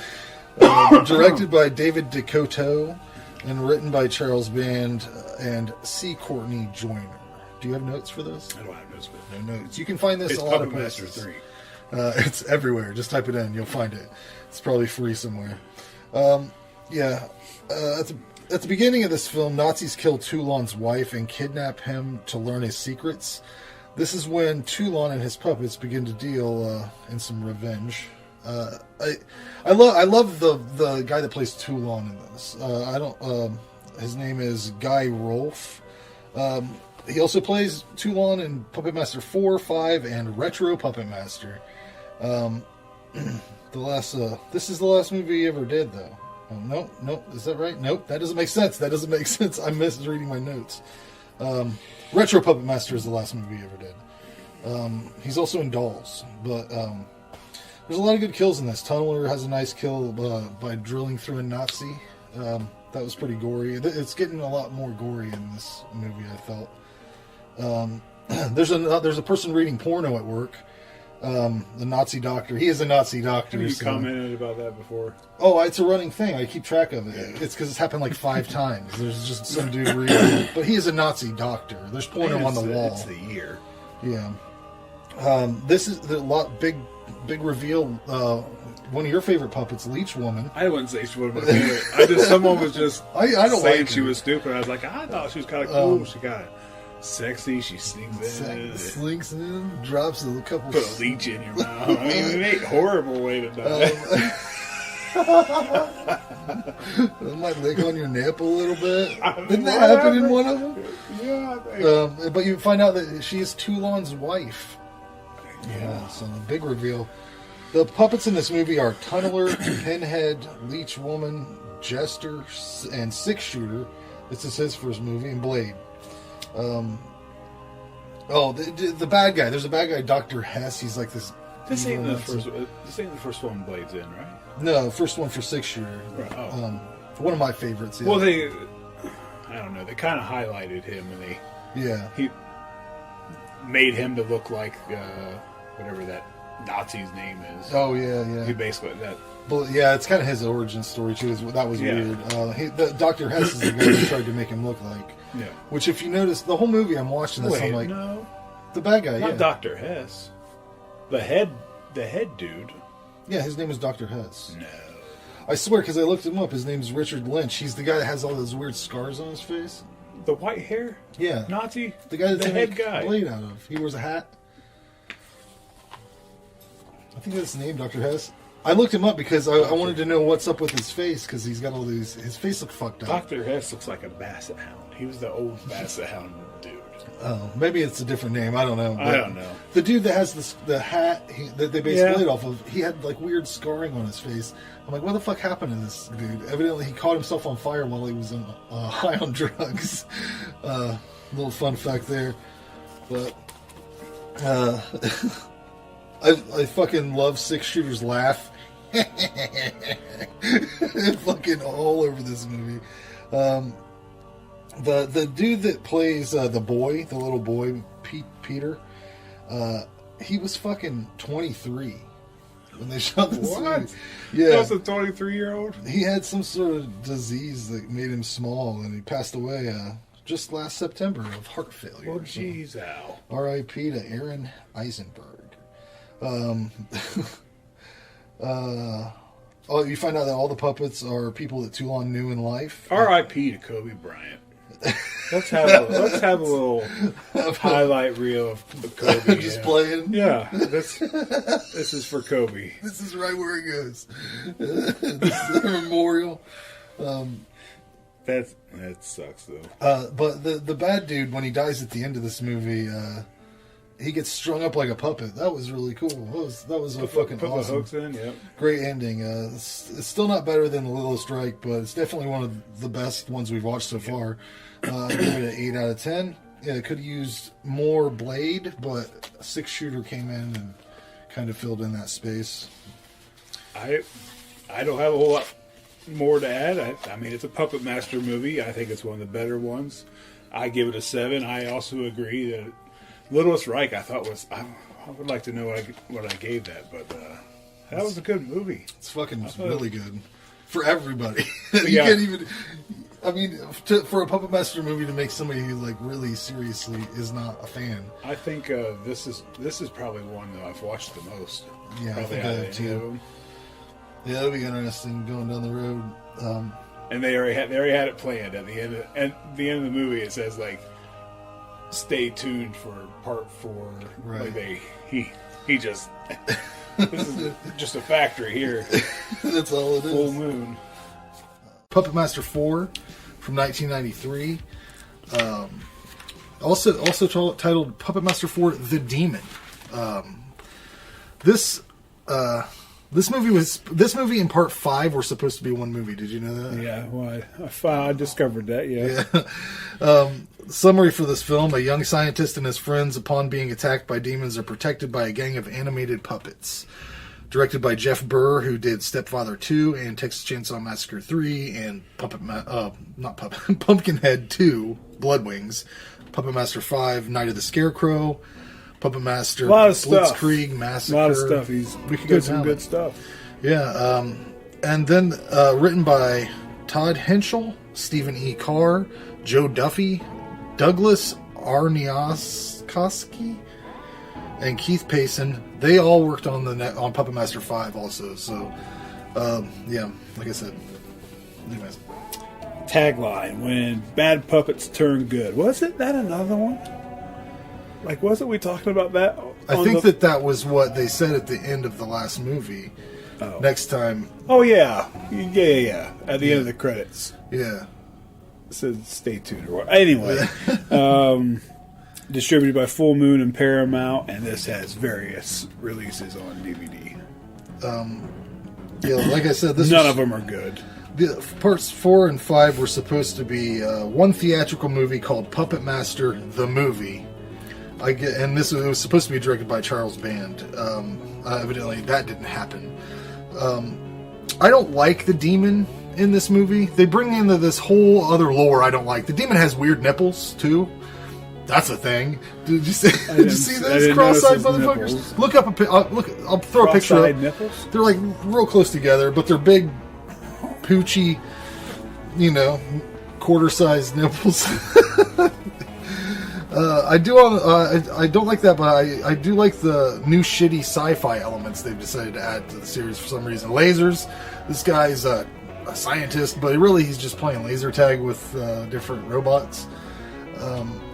[SPEAKER 3] Directed by David DeCoteau and written by Charles Band and C. Courtney Joyner. Do you have notes for this?
[SPEAKER 5] I don't have notes.
[SPEAKER 3] No notes. You can find this
[SPEAKER 5] it's
[SPEAKER 3] a lot
[SPEAKER 5] Puppet
[SPEAKER 3] of
[SPEAKER 5] Master
[SPEAKER 3] places.
[SPEAKER 5] 3.
[SPEAKER 3] It's everywhere. Just type it in. You'll find it. It's probably free somewhere. At the beginning of this film, Nazis kill Toulon's wife and kidnap him to learn his secrets. This is when Toulon and his puppets begin to deal in some revenge. I love the guy that plays Toulon in this. His name is Guy Rolfe. He also plays Toulon in Puppet Master 4, 5, and Retro Puppet Master. This is the last movie he ever did, though. Nope. Is that right? Nope. That doesn't make sense. I'm misreading my notes. Retro Puppet Master is the last movie he ever did. He's also in Dolls, but there's a lot of good kills in this. Tunneler has a nice kill by drilling through a Nazi. That was pretty gory. It's getting a lot more gory in this movie, I felt. There's a person reading porno at work. The Nazi doctor. He is a Nazi doctor.
[SPEAKER 5] You commented about that before.
[SPEAKER 3] Oh, it's a running thing. I keep track of it. It's because it's happened like 5 times. There's just some dude reading. But he is a Nazi doctor. There's porno on the wall.
[SPEAKER 5] It's the year.
[SPEAKER 3] Yeah. This is the big reveal. One of your favorite puppets, Leech Woman.
[SPEAKER 5] I wouldn't say she was my favorite. Someone was just
[SPEAKER 3] I don't
[SPEAKER 5] saying
[SPEAKER 3] like
[SPEAKER 5] she
[SPEAKER 3] her.
[SPEAKER 5] was stupid. I was like, I thought she was kind of cool. She got sexy. She
[SPEAKER 3] slinks in, drops a couple.
[SPEAKER 5] Put a leech in your mouth. I mean, it ain't a horrible way to die.
[SPEAKER 3] It might lick on your nip a little bit. Didn't that happen in one of them?
[SPEAKER 5] Yeah, I think.
[SPEAKER 3] But you find out that she is Toulon's wife. Yeah, so the big reveal. The puppets in this movie are Tunneler, Pinhead, Leech Woman, Jester, and Six Shooter. This is his first movie, and Blade. The bad guy. There's a bad guy, Dr. Hess. He's like this.
[SPEAKER 5] This ain't the first one Blade's in, right?
[SPEAKER 3] No, first one for Six Shooter.
[SPEAKER 5] Right. Oh.
[SPEAKER 3] One of my favorites. Yeah.
[SPEAKER 5] Well, I don't know. They kind of highlighted him, and he made him to look like whatever that Nazi's name is.
[SPEAKER 3] Oh yeah.
[SPEAKER 5] He basically that.
[SPEAKER 3] Well, yeah, it's kind of his origin story too. That was weird. Dr. Hess is the guy who tried to make him look like.
[SPEAKER 5] Yeah.
[SPEAKER 3] Which, if you notice, the whole movie I'm watching this, I'm like,
[SPEAKER 5] no,
[SPEAKER 3] the bad guy,
[SPEAKER 5] not Dr. Hess, the head dude.
[SPEAKER 3] Yeah, his name is Dr. Hess.
[SPEAKER 5] No,
[SPEAKER 3] I swear, because I looked him up. His name's Richard Lynch. He's the guy that has all those weird scars on his face.
[SPEAKER 5] The white hair.
[SPEAKER 3] Yeah,
[SPEAKER 5] Nazi.
[SPEAKER 3] The guy that's
[SPEAKER 5] the head guy.
[SPEAKER 3] Blade out of. He wears a hat. I think that's his name, Dr. Hess. I looked him up because I wanted to know what's up with his face because he's got all these. His face looks fucked up.
[SPEAKER 5] Dr. Hess looks like a basset hound. He was the old basset hound dude.
[SPEAKER 3] Oh, maybe it's a different name. I don't know.
[SPEAKER 5] I don't know.
[SPEAKER 3] The dude that has the hat that they based Blade off of, he had like weird scarring on his face. I'm like, what the fuck happened to this dude? Evidently, he caught himself on fire while he was high on drugs. Little fun fact there. But I fucking love Six Shooter's laugh. Fucking all over this movie. The dude that plays the little boy, Peter, he was fucking 23 when they shot this movie. Yeah,
[SPEAKER 5] that's a 23-year-old.
[SPEAKER 3] He had some sort of disease that made him small, and he passed away just last September of heart failure.
[SPEAKER 5] Oh, jeez, Al.
[SPEAKER 3] R.I.P. to Aaron Eisenberg. You find out that all the puppets are people that Toulon knew in life.
[SPEAKER 5] R.I.P. to Kobe Bryant. Let's have a little highlight reel of Kobe.
[SPEAKER 3] Just playing.
[SPEAKER 5] Yeah, this is for Kobe.
[SPEAKER 3] This is right where it goes. This is a memorial.
[SPEAKER 5] That sucks though.
[SPEAKER 3] But the bad dude, when he dies at the end of this movie, he gets strung up like a puppet. That was really cool. That was fucking
[SPEAKER 5] put
[SPEAKER 3] awesome.
[SPEAKER 5] The hooks in, yep.
[SPEAKER 3] Great ending. It's still not better than the Littlest Reich, but it's definitely one of the best ones we've watched so far. I give it an 8 out of 10. Yeah, it could have used more Blade, but Six Shooter came in and kind of filled in that space.
[SPEAKER 5] I don't have a whole lot more to add. I mean, it's a Puppet Master movie. I think it's one of the better ones. I give it a 7. I also agree that Littlest Reich, I thought was. I would like to know what I gave that, but that was a good movie.
[SPEAKER 3] It's fucking really good for everybody.
[SPEAKER 5] Yeah.
[SPEAKER 3] Can't even. I mean, for a Puppet Master movie to make somebody who like really seriously is not a fan.
[SPEAKER 5] I think this is probably one that I've watched the most.
[SPEAKER 3] Yeah,
[SPEAKER 5] probably
[SPEAKER 3] I think I have too. Yeah, it'll be interesting going down the road.
[SPEAKER 5] And they already had it planned at the end. At the end of the movie, it says like, "Stay tuned for part 4."
[SPEAKER 3] Right.
[SPEAKER 5] Like he just this is just a factory here.
[SPEAKER 3] That's all it is.
[SPEAKER 5] Full moon.
[SPEAKER 3] Puppet Master 4 from 1993. Also titled Puppet Master 4: The Demon. This movie and part 5 were supposed to be one movie. Did you know that?
[SPEAKER 5] Yeah, well, I discovered that.
[SPEAKER 3] Yeah. Summary for this film: a young scientist and his friends, upon being attacked by demons, are protected by a gang of animated puppets. Directed by Jeff Burr, who did Stepfather 2 and Texas Chainsaw Massacre 3 and Pumpkinhead 2, Blood Wings, Puppet Master 5, Night of the Scarecrow, Puppet Master Blitzkrieg Massacre.
[SPEAKER 5] A lot of stuff. We could get some good stuff.
[SPEAKER 3] Yeah, and then written by Todd Henschel, Stephen E. Carr, Joe Duffy, Douglas Arniaskowski, and Keith Payson. They all worked on on Puppet Master 5 also. So, yeah, like I said. Anyways.
[SPEAKER 5] Tagline: when bad puppets turn good. Wasn't that another one? Like, wasn't we talking about that?
[SPEAKER 3] I think that was what they said at the end of the last movie. Oh. Next time.
[SPEAKER 5] Oh, yeah. Yeah. At the end of the credits.
[SPEAKER 3] Yeah.
[SPEAKER 5] It said stay tuned. Anyway. Distributed by Full Moon and Paramount, and this has various releases on DVD.
[SPEAKER 3] Yeah, like I said,
[SPEAKER 5] none of them are good.
[SPEAKER 3] The parts 4 and 5 were supposed to be one theatrical movie called Puppet Master the Movie. It was supposed to be directed by Charles Band. Evidently, that didn't happen. I don't like the demon in this movie. They bring into this whole other lore I don't like. The demon has weird nipples too. That's a thing. Did you see? Did you see those cross-eyed motherfuckers?
[SPEAKER 5] Nipples.
[SPEAKER 3] Look up I'll throw a picture up.
[SPEAKER 5] Nipples?
[SPEAKER 3] They're like real close together, but they're big, poochy, quarter-sized nipples. I don't like that, but I do like the new shitty sci-fi elements they've decided to add to the series for some reason. Lasers. This guy's a scientist, but he's just playing laser tag with different robots.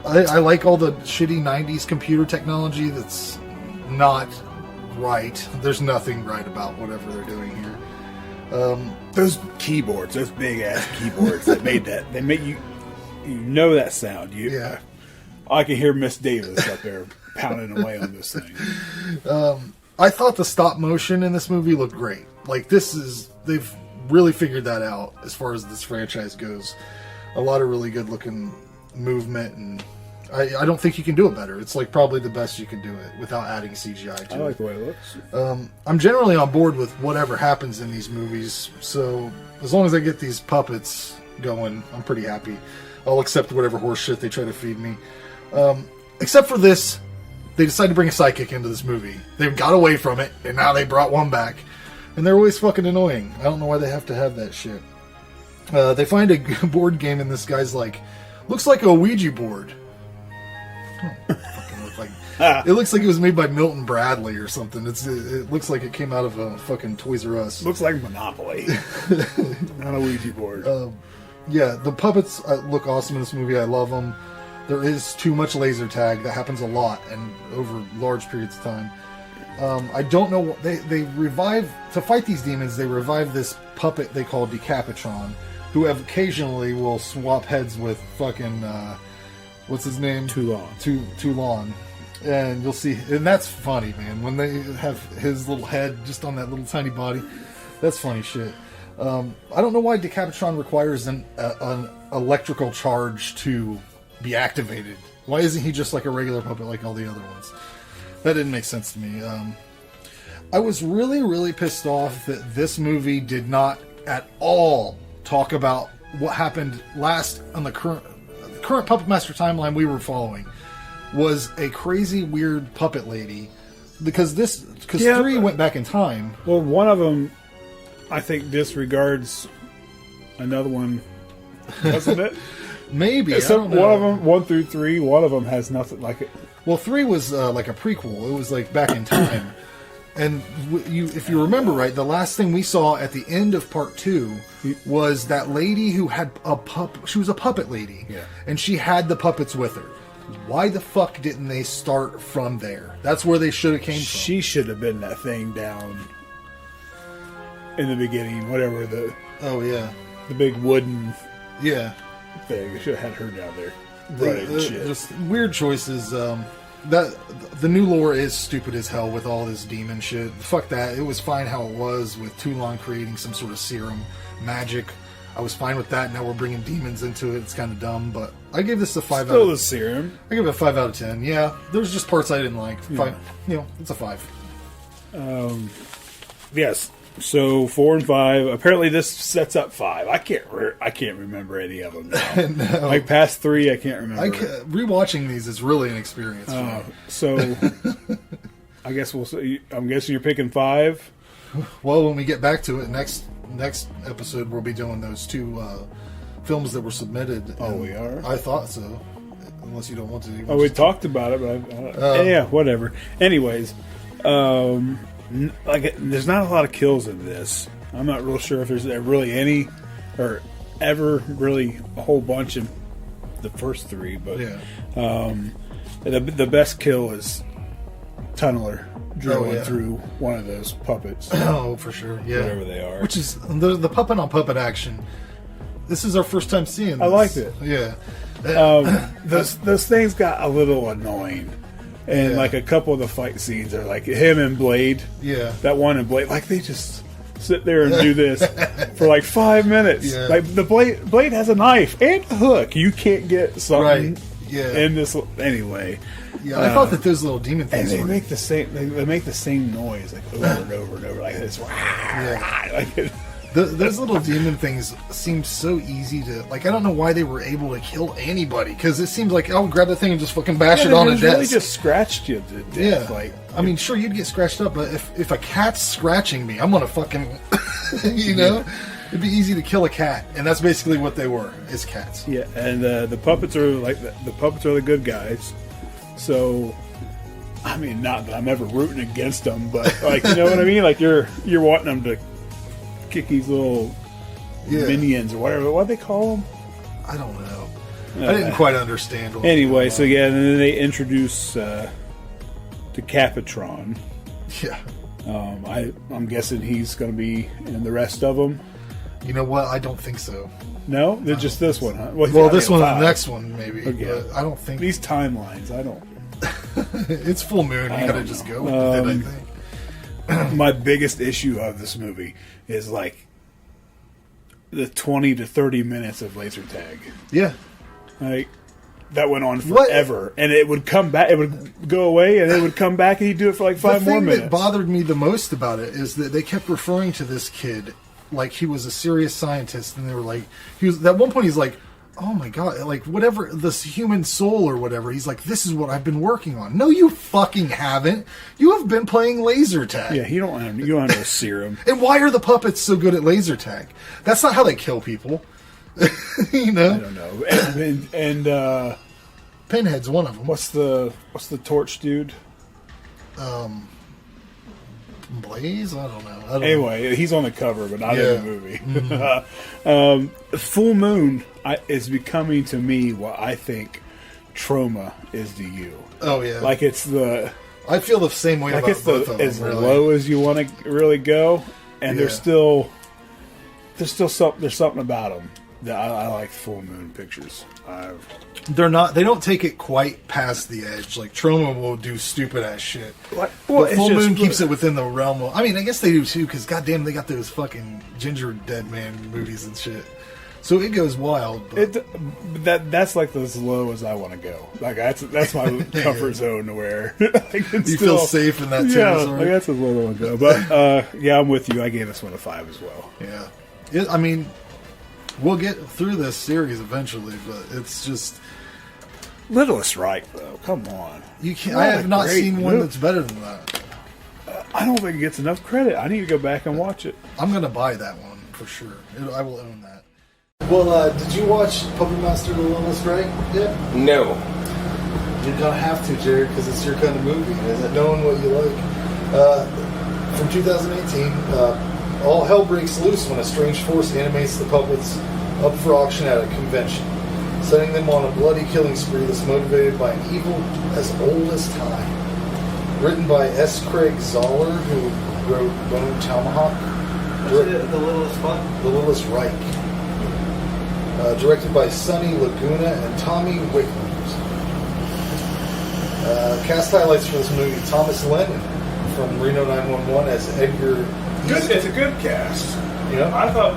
[SPEAKER 3] I like all the shitty 90s computer technology that's not right. There's nothing right about whatever they're doing here.
[SPEAKER 5] Those keyboards, those big ass keyboards that made that, they make you know that sound.
[SPEAKER 3] Yeah.
[SPEAKER 5] I can hear Miss Davis up there pounding away on this thing.
[SPEAKER 3] I thought the stop motion in this movie looked great. Like, they've really figured that out as far as this franchise goes. A lot of really good looking movement, and I don't think you can do it better. It's like probably the best you can do it without adding CGI to it.
[SPEAKER 5] I like the way it looks.
[SPEAKER 3] I'm generally on board with whatever happens in these movies, so as long as I get these puppets going, I'm pretty happy. I'll accept whatever horse shit they try to feed me. Except for this, they decided to bring a sidekick into this movie. They got away from it, and now they brought one back. And they're always fucking annoying. I don't know why they have to have that shit. They find a board game, and this guy's like, looks like a Ouija board. It looks like it was made by Milton Bradley or something. It looks like it came out of a fucking Toys R Us.
[SPEAKER 5] Looks like Monopoly. Not a Ouija board.
[SPEAKER 3] Yeah, the puppets look awesome in this movie. I love them. There is too much laser tag. That happens a lot and over large periods of time. I don't know. They revive, to fight these demons, they revive this puppet they call Decapitron, who occasionally will swap heads with fucking, what's his name? Toulon. And you'll see, and that's funny, man. When they have his little head just on that little tiny body, that's funny shit. I don't know why Decapitron requires an electrical charge to be activated. Why isn't he just like a regular puppet like all the other ones? That didn't make sense to me. I was really, really pissed off that this movie did not at all talk about what happened last on the current Puppet Master timeline we were following. Was a crazy, weird puppet lady. Because 3 went back in time.
[SPEAKER 5] Well, one of them, I think, disregards another one, doesn't it?
[SPEAKER 3] Maybe.
[SPEAKER 5] So
[SPEAKER 3] I don't know.
[SPEAKER 5] one of them, 1 through 3, one of them has nothing like it.
[SPEAKER 3] Well, 3 was like a prequel. It was like back in time. And if you remember right, the last thing we saw at the end of part 2 was that lady who had she was a puppet lady.
[SPEAKER 5] Yeah.
[SPEAKER 3] And she had the puppets with her. Why the fuck didn't they start from there? That's where they should have came from.
[SPEAKER 5] She should have been that thing down in the beginning, whatever the...
[SPEAKER 3] Oh, yeah.
[SPEAKER 5] The big wooden...
[SPEAKER 3] Yeah.
[SPEAKER 5] Thing. They should have had her down there. Running shit.
[SPEAKER 3] Just weird choices. That the new lore is stupid as hell with all this demon shit. Fuck that. It was fine how it was with Toulon creating some sort of serum magic. I was fine with that. Now we're bringing demons into it. It's kind of dumb, but I give this a 5
[SPEAKER 5] Still
[SPEAKER 3] out of
[SPEAKER 5] the serum.
[SPEAKER 3] I give it a 5 out of 10. Yeah, there's just parts I didn't like. It's a 5.
[SPEAKER 5] Yes. So 4 and 5. Apparently, this sets up 5. I can't remember any of them now.
[SPEAKER 3] No.
[SPEAKER 5] Like past 3, I can't remember.
[SPEAKER 3] Rewatching these is really an experience.
[SPEAKER 5] So I guess we'll see. I'm guessing you're picking 5.
[SPEAKER 3] Well, when we get back to it next episode, we'll be doing those 2 films that were submitted.
[SPEAKER 5] Oh, we are?
[SPEAKER 3] I thought so. Unless you don't want to.
[SPEAKER 5] We talked about it, but yeah, whatever. Anyways, there's not a lot of kills in this. I'm not real sure if there's really any, or ever really a whole bunch in the first 3. But
[SPEAKER 3] yeah.
[SPEAKER 5] The best kill is Tunneler drilling through one of those puppets.
[SPEAKER 3] Oh, for sure. Yeah.
[SPEAKER 5] Whatever they are.
[SPEAKER 3] Which is the puppet on puppet action. This is our first time seeing this.
[SPEAKER 5] I liked it.
[SPEAKER 3] Yeah.
[SPEAKER 5] Those things got a little annoying. And like a couple of the fight scenes are like him and Blade.
[SPEAKER 3] Yeah.
[SPEAKER 5] That one and Blade, like they just sit there and do this for like 5 minutes.
[SPEAKER 3] Yeah.
[SPEAKER 5] Like the Blade has a knife and a hook. You can't get something
[SPEAKER 3] Right. Yeah.
[SPEAKER 5] in this anyway.
[SPEAKER 3] Yeah, I thought that those little demon things
[SPEAKER 5] And they make the same. They make the same noise like over and over and over like this.
[SPEAKER 3] Yeah.
[SPEAKER 5] Like
[SPEAKER 3] those little demon things seem so easy to like. I don't know why they were able to kill anybody because it seems like I'll grab the thing and just fucking bash it on a desk.
[SPEAKER 5] Really just scratched you to death.
[SPEAKER 3] Yeah,
[SPEAKER 5] Like
[SPEAKER 3] I mean, sure you'd get scratched up, but if a cat's scratching me, I'm gonna fucking, it'd be easy to kill a cat, and that's basically what they were, is cats.
[SPEAKER 5] Yeah, and the puppets are like the puppets are the good guys. So, I mean, not that I'm ever rooting against them, but like you know what I mean. Like you're wanting them to kick these little minions or whatever. What do they call them?
[SPEAKER 3] I don't know. I didn't quite understand.
[SPEAKER 5] Anyway, so yeah, and then they introduce Decapitron,
[SPEAKER 3] Yeah.
[SPEAKER 5] I'm guessing he's going to be in the rest of them.
[SPEAKER 3] You know what? I don't think so.
[SPEAKER 5] No? They're just this one, huh?
[SPEAKER 3] Well, this one and the next one, maybe.
[SPEAKER 5] Okay.
[SPEAKER 3] But I don't think...
[SPEAKER 5] These timelines, I don't...
[SPEAKER 3] It's full moon. You gotta just go with it, I think.
[SPEAKER 5] My biggest issue of this movie is, like, the 20 to 30 minutes of laser tag.
[SPEAKER 3] Yeah.
[SPEAKER 5] Like, that went on forever. And it would come back, it would go away, and it would come back, and he'd do it for, like, 5 more minutes.
[SPEAKER 3] The thing that bothered me the most about it is that they kept referring to this kid like he was a serious scientist, and they were like, at one point he's like, oh my god, like whatever, this human soul or whatever, he's like, this is what I've been working on. No, you fucking haven't. You have been playing laser tag.
[SPEAKER 5] Yeah, you don't have no serum.
[SPEAKER 3] And why are the puppets so good at laser tag? That's not how they kill people. You know?
[SPEAKER 5] I don't know. And
[SPEAKER 3] Pinhead's one of them.
[SPEAKER 5] What's the torch dude?
[SPEAKER 3] Blaze? I don't know.
[SPEAKER 5] Anyway, he's on the cover, but not in the movie. Mm-hmm. Full Moon is becoming to me what I think Trauma is to you.
[SPEAKER 3] Oh yeah,
[SPEAKER 5] like it's the.
[SPEAKER 3] I feel the same way.
[SPEAKER 5] Like
[SPEAKER 3] about
[SPEAKER 5] it's
[SPEAKER 3] both of them,
[SPEAKER 5] as low as you want to really go, and there's still something about them that I like. Full Moon pictures.
[SPEAKER 3] They're not. They don't take it quite past the edge. Like Trauma will do stupid ass shit.
[SPEAKER 5] Well,
[SPEAKER 3] but Full Moon keeps it within the realm of. I mean, I guess they do too. Because goddamn, they got those fucking Ginger Dead Man movies and shit. So it goes wild. But
[SPEAKER 5] that's like as low as I want to go. Like that's my comfort zone to where I can
[SPEAKER 3] you feel safe in that territory.
[SPEAKER 5] Yeah, like that's as low as I want to go. But yeah, I'm with you. I gave this one a 5 as well.
[SPEAKER 3] Yeah, I mean, we'll get through this series eventually, but it's just.
[SPEAKER 5] Littlest Reich, though. Come on.
[SPEAKER 3] You can't. I have not seen one that's better than that.
[SPEAKER 5] I don't think it gets enough credit. I need to go back and watch it.
[SPEAKER 3] I'm going to buy that one for sure. I will own that. Well, did you watch Puppet Master the Littlest Reich yet?
[SPEAKER 6] No.
[SPEAKER 3] You're going to have to, Jared, because it's your kind of movie. Is it knowing what you like? From 2018, all hell breaks loose when a strange force animates the puppets up for auction at a convention, setting them on a bloody killing spree that's motivated by an evil as old as time. Written by S. Craig Zoller, who wrote Bone Tomahawk.
[SPEAKER 6] The Littlest Fun?
[SPEAKER 3] The Littlest Reich. Directed by Sonny Laguna and Tommy Wickland. Cast highlights for this movie: Thomas Lennon from Reno 911 as Edgar.
[SPEAKER 5] Good, it's a good cast.
[SPEAKER 3] Yeah,
[SPEAKER 5] I thought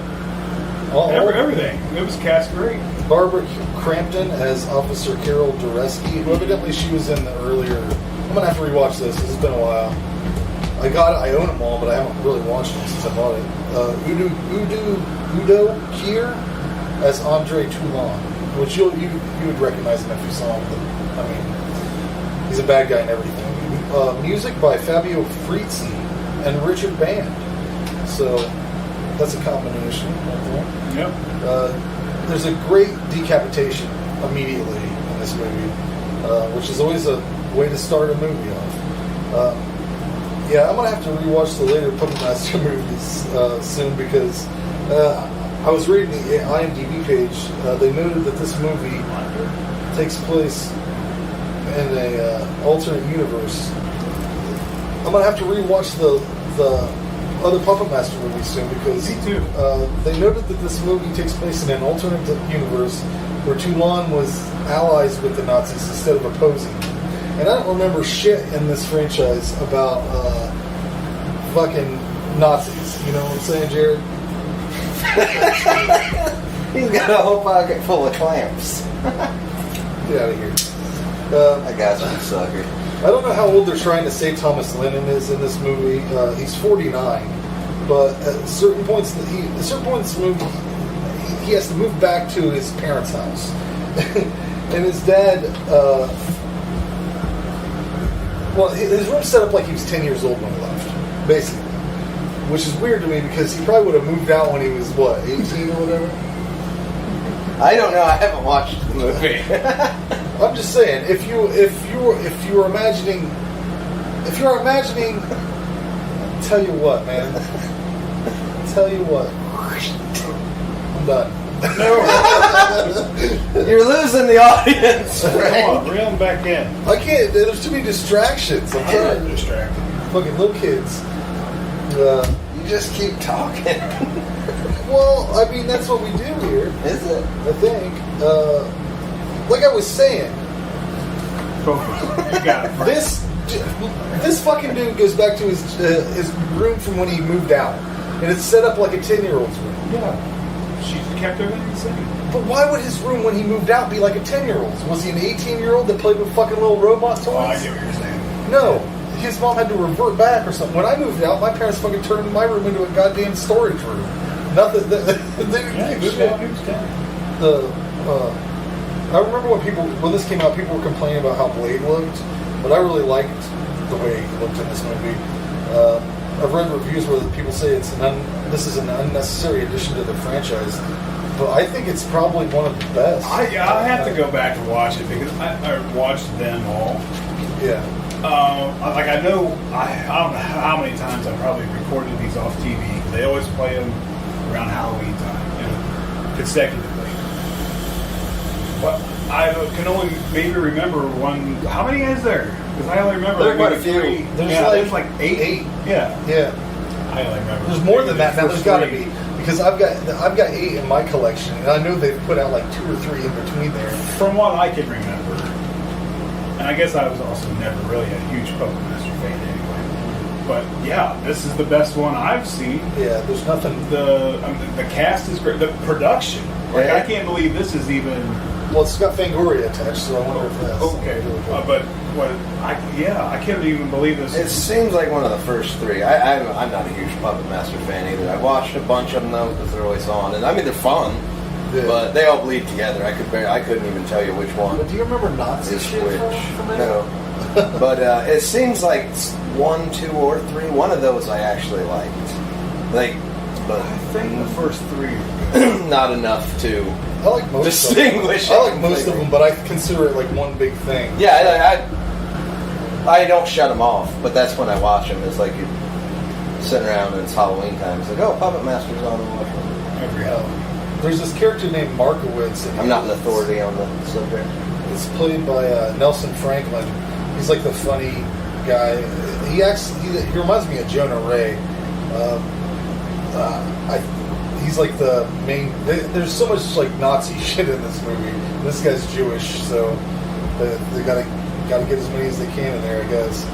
[SPEAKER 5] everything. It was cast great.
[SPEAKER 3] Barbara Crampton as Officer Carol Dureski, who evidently she was in the earlier. I'm gonna have to rewatch this. It's been a while. I own them all, but I haven't really watched them since I bought it. Udo Kier as Andre Toulon, which you would recognize him if you saw him. But, I mean, he's a bad guy and everything. Music by Fabio Frizzi and Richard Band. So that's a combination right there.
[SPEAKER 5] Yep.
[SPEAKER 3] There's a great decapitation immediately in this movie, which is always a way to start a movie off. Yeah, I'm going to have to rewatch the later Puppet Master movies soon because I was reading the IMDb page. They noted that this movie takes place in a alternate universe. I'm going to have to rewatch the other Puppet Master movies soon because they noted that this movie takes place in an alternate universe where Toulon was allies with the Nazis instead of opposing them. And I don't remember shit in this franchise about fucking Nazis. You know what I'm saying, Jared?
[SPEAKER 6] He's got a whole pocket full of clamps.
[SPEAKER 3] Get out of here.
[SPEAKER 6] I got you, sucker.
[SPEAKER 3] I don't know how old they're trying to say Thomas Lennon is in this movie. He's 49, but at certain points in the movie, he has to move back to his parents' house, and his dad. Well, his room's set up like he was 10 years old when he left, basically. Which is weird to me because he probably would have moved out when he was, 18 or whatever?
[SPEAKER 6] I don't know. I haven't watched the movie.
[SPEAKER 3] I'm just saying, if you're imagining, tell you what, man. Tell you what. I'm done.
[SPEAKER 6] You're losing the audience,
[SPEAKER 5] Come
[SPEAKER 6] right?
[SPEAKER 5] on, reel them back in.
[SPEAKER 3] I can't. There's too many distractions. I'm trying.
[SPEAKER 5] Distracted.
[SPEAKER 3] fucking little kids.
[SPEAKER 6] You just keep talking.
[SPEAKER 3] Well, I mean, that's what we do here.
[SPEAKER 6] Is it?
[SPEAKER 3] I think. Like I was saying,
[SPEAKER 4] Focus. You got it. Frank.
[SPEAKER 3] this fucking dude goes back to his room from when he moved out, and it's set up like a 10-year-old's room.
[SPEAKER 4] Yeah. She kept everything the same.
[SPEAKER 3] But why would his room when he moved out be like a 10-year-old's? Was he an 18-year-old that played with fucking little robot toys?
[SPEAKER 4] Oh, I get what you're saying.
[SPEAKER 3] No. His mom had to revert back or something. When I moved out, my parents fucking turned my room into a goddamn storage room. Nothing. They didn't do shit. I remember when this came out, people were complaining about how Blade looked, but I really liked the way he looked in this movie. I've read reviews where people say this is an unnecessary addition to the franchise, but I think it's probably one of the best.
[SPEAKER 4] I have to go back and watch it because I watched them all.
[SPEAKER 3] Yeah.
[SPEAKER 4] Like I don't know how many times I probably recorded these off TV. They always play them around Halloween time, consecutively. But I can only maybe remember one. How many is there? Because I only remember
[SPEAKER 6] There are quite a
[SPEAKER 4] maybe
[SPEAKER 6] few.
[SPEAKER 4] three.
[SPEAKER 3] There's
[SPEAKER 4] like eight. Yeah,
[SPEAKER 3] Yeah.
[SPEAKER 4] I only remember.
[SPEAKER 3] There's more than that. Now
[SPEAKER 4] First
[SPEAKER 3] there's got to
[SPEAKER 4] three.
[SPEAKER 3] be, because I've got 8 in my collection, and I know they've put out like 2 or 3 in between there.
[SPEAKER 4] From what I can remember, and I guess I was also never really a huge Puppet Master fan anyway. But yeah, this is the best one I've seen.
[SPEAKER 3] Yeah, there's nothing.
[SPEAKER 4] The cast is great. The production, like
[SPEAKER 6] Yeah.
[SPEAKER 4] I can't believe this is even.
[SPEAKER 3] Well, it's got Fangoria attached, so I wonder if that's
[SPEAKER 4] Okay, but what? I can't even believe this.
[SPEAKER 6] It seems like one of the first 3. I'm not a huge Puppet Master fan either. I watched a bunch of them though because they're always on, and I mean they're fun,
[SPEAKER 3] Yeah.
[SPEAKER 6] but they all bleed together. I couldn't even tell you which one
[SPEAKER 3] But do you remember Nazi
[SPEAKER 6] is
[SPEAKER 3] shit
[SPEAKER 6] which.
[SPEAKER 3] from it?
[SPEAKER 6] No, but it seems like 1, 2, or 3. One of those I actually liked. But
[SPEAKER 4] I think the first 3.
[SPEAKER 6] not enough to
[SPEAKER 3] I like most
[SPEAKER 6] distinguish.
[SPEAKER 3] of them. I like most of them, but I consider it like one big thing.
[SPEAKER 6] Yeah, I don't shut them off, but that's when I watch them. It's like you're sitting around and it's Halloween time. It's like, oh, Puppet Master's on. And watch them.
[SPEAKER 4] Every Halloween.
[SPEAKER 3] There's this character named Markowitz. And
[SPEAKER 6] I'm not an authority on the subject.
[SPEAKER 3] It's played by Nelson Franklin. He's like the funny guy. He reminds me of Jonah Ray. He's like the main. There's so much like Nazi shit in this movie. This guy's Jewish, so they gotta get as many as they can in there, I guess.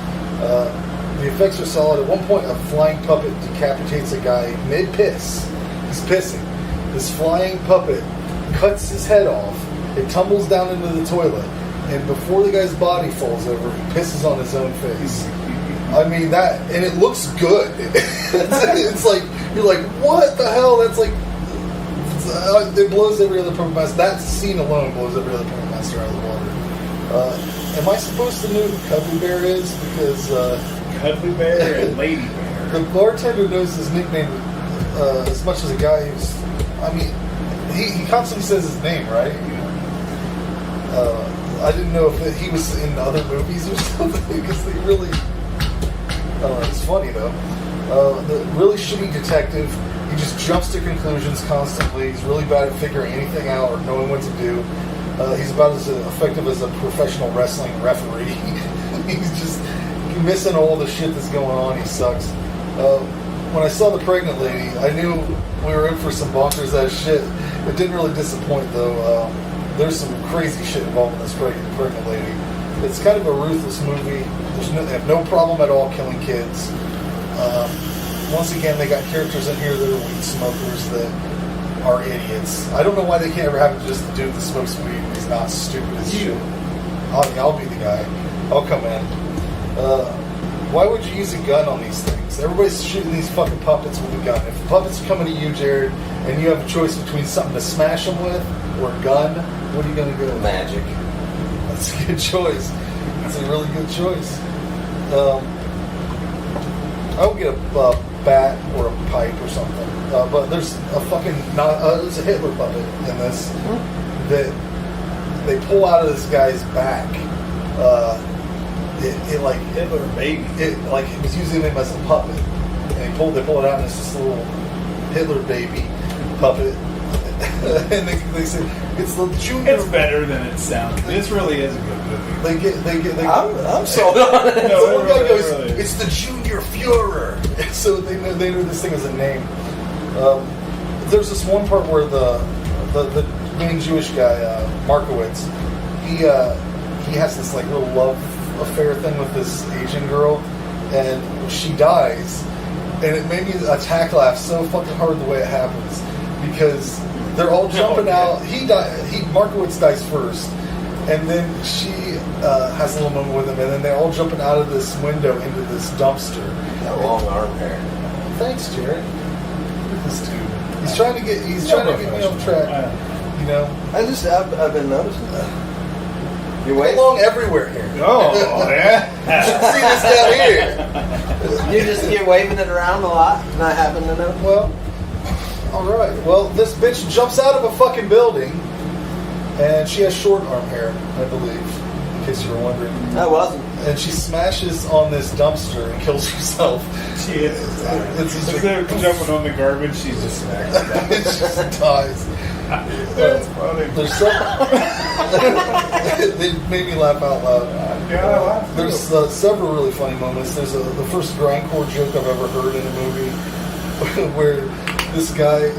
[SPEAKER 3] The effects are solid. At one point, a flying puppet decapitates a guy mid-piss. He's pissing. This flying puppet cuts his head off. It tumbles down into the toilet, and before the guy's body falls over, he pisses on his own face. I mean that, and it looks good. It's like you're like, what the hell? That's like it blows every other Puppet Master. That scene alone blows every other Puppet Master out of the water. Am I supposed to know who Cuddly Bear is? Because
[SPEAKER 4] Cuddly Bear and Lady Bear.
[SPEAKER 3] the bartender knows his nickname as much as a guy who's. I mean, he constantly says his name, right? I didn't know if he was in other movies or something because they really. It's funny though. The really shitty detective. He just jumps to conclusions constantly. He's really bad at figuring anything out or knowing what to do. He's about as effective as a professional wrestling referee. He's just missing all the shit that's going on. He sucks. When I saw the pregnant lady, I knew we were in for some bonkers ass shit. It didn't really disappoint though. There's some crazy shit involved in this pregnant lady. It's kind of a ruthless movie. They have no problem at all killing kids. Once again, they got characters in here that are weed smokers that are idiots. I don't know why they can't ever have just the dude that smokes weed and he's not stupid as shit. I'll be the guy. I'll come in. Why would you use a gun on these things? Everybody's shooting these fucking puppets with a gun. If the puppets are coming to you, Jared, and you have a choice between something to smash them with or a gun, what are you going to go with?
[SPEAKER 6] Magic.
[SPEAKER 3] That's a good choice. That's a really good choice. I would get a bat or a pipe or something. But there's a fucking there's a Hitler puppet in this that they pull out of this guy's back. It like
[SPEAKER 4] Hitler baby.
[SPEAKER 3] it like it was using him as a puppet, and they pull it out and it's this little Hitler baby puppet. And they say it's the junior.
[SPEAKER 4] It's better than it sounds. This really is a good movie.
[SPEAKER 3] They get.
[SPEAKER 6] I'm sold on it.
[SPEAKER 3] So one guy goes,
[SPEAKER 4] really.
[SPEAKER 3] "It's the junior Führer. So they know this thing as a name. There's this one part where the main Jewish guy, Markowitz, he has this like little love affair thing with this Asian girl, and she dies, and it made me attack laugh so fucking hard the way it happens, because they're all jumping out. Markowitz dies first, and then she has a little moment with him, and then they're all jumping out of this window into this dumpster.
[SPEAKER 6] Got long arm hair.
[SPEAKER 3] Thanks, Jared. Look at this dude. He's trying to get me off track. You know,
[SPEAKER 6] I've been noticing that. You
[SPEAKER 3] I
[SPEAKER 6] wait.
[SPEAKER 3] belong everywhere here.
[SPEAKER 4] Oh, yeah.
[SPEAKER 3] You should see this down here.
[SPEAKER 6] You just get waving it around a lot, not having to know.
[SPEAKER 3] Well, all right. Well, this bitch jumps out of a fucking building, and she has short arm hair, I believe, in case you were wondering.
[SPEAKER 6] I wasn't.
[SPEAKER 3] And she smashes on this dumpster and kills herself.
[SPEAKER 4] She is. Instead of jumping on the garbage, she's just smacking
[SPEAKER 3] It just dies.
[SPEAKER 4] That's funny.
[SPEAKER 3] There's they made me laugh out loud. There's several really funny moments. There's the first grindcore joke I've ever heard in a movie where this guy,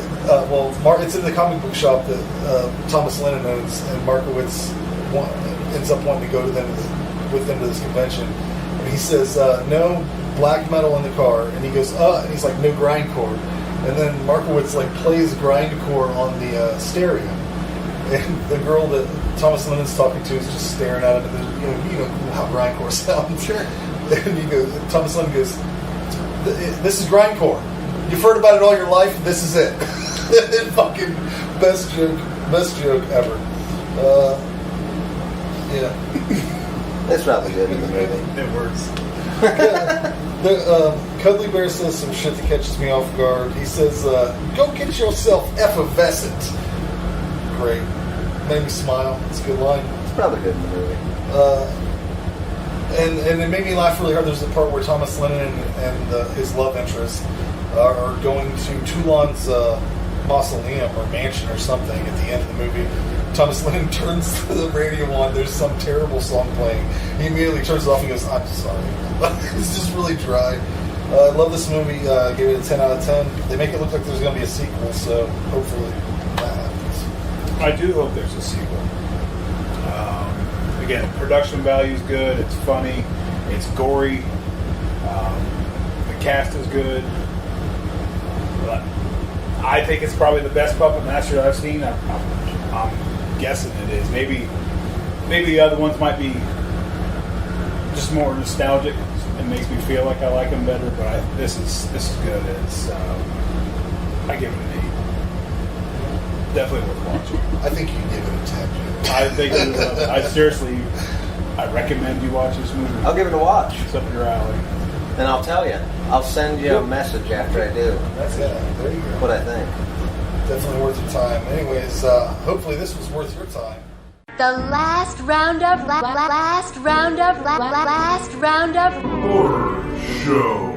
[SPEAKER 3] it's in the comic book shop that Thomas Lennon owns, and Markowitz ends up wanting to go with them to this convention, and he says no black metal in the car, and he goes and he's like, no grindcore. And then Markowitz like plays grindcore on the stereo, and the girl that Thomas Lennon's talking to is just staring at him. And you know how grindcore sounds. Sure. And Thomas Lennon goes, "This is grindcore. You've heard about it all your life. This is it." Fucking best joke ever. Yeah.
[SPEAKER 6] It's probably good in the movie.
[SPEAKER 4] It works.
[SPEAKER 3] Cuddly Bear says some shit that catches me off guard. He says, "Go get yourself effervescent." Great. Made me smile. It's a good line.
[SPEAKER 6] It's probably good in the movie.
[SPEAKER 3] And it made me laugh really hard. There's a part where Thomas Lennon and his love interest are going to Toulon's mausoleum or mansion or something at the end of the movie. Thomas Lennon turns the radio on. There's some terrible song playing. He immediately turns it off and goes, "I'm sorry." It's just really dry. I love this movie. Gave it a 10 out of 10. They make it look like there's going to be a sequel, so hopefully that happens.
[SPEAKER 4] I do hope there's a sequel. Again, production value is good. It's funny. It's gory. The cast is good. But I think it's probably the best Puppet Master I've seen. I'm guessing it is. Maybe the other ones might be just more nostalgic. It makes me feel like I like them better. But this is good. It's I give it an 8. Definitely worth watching.
[SPEAKER 3] I think you can give it a 10.
[SPEAKER 4] I think you will. I recommend you watch this movie.
[SPEAKER 6] I'll give it a watch.
[SPEAKER 4] It's up your alley.
[SPEAKER 6] And I'll tell you. I'll send you a message after I do
[SPEAKER 3] That's it. There you go.
[SPEAKER 6] what I think.
[SPEAKER 3] Definitely worth your time. Anyways, hopefully this was worth your time.
[SPEAKER 1] The last roundup, last roundup, last roundup.
[SPEAKER 2] Horror Show.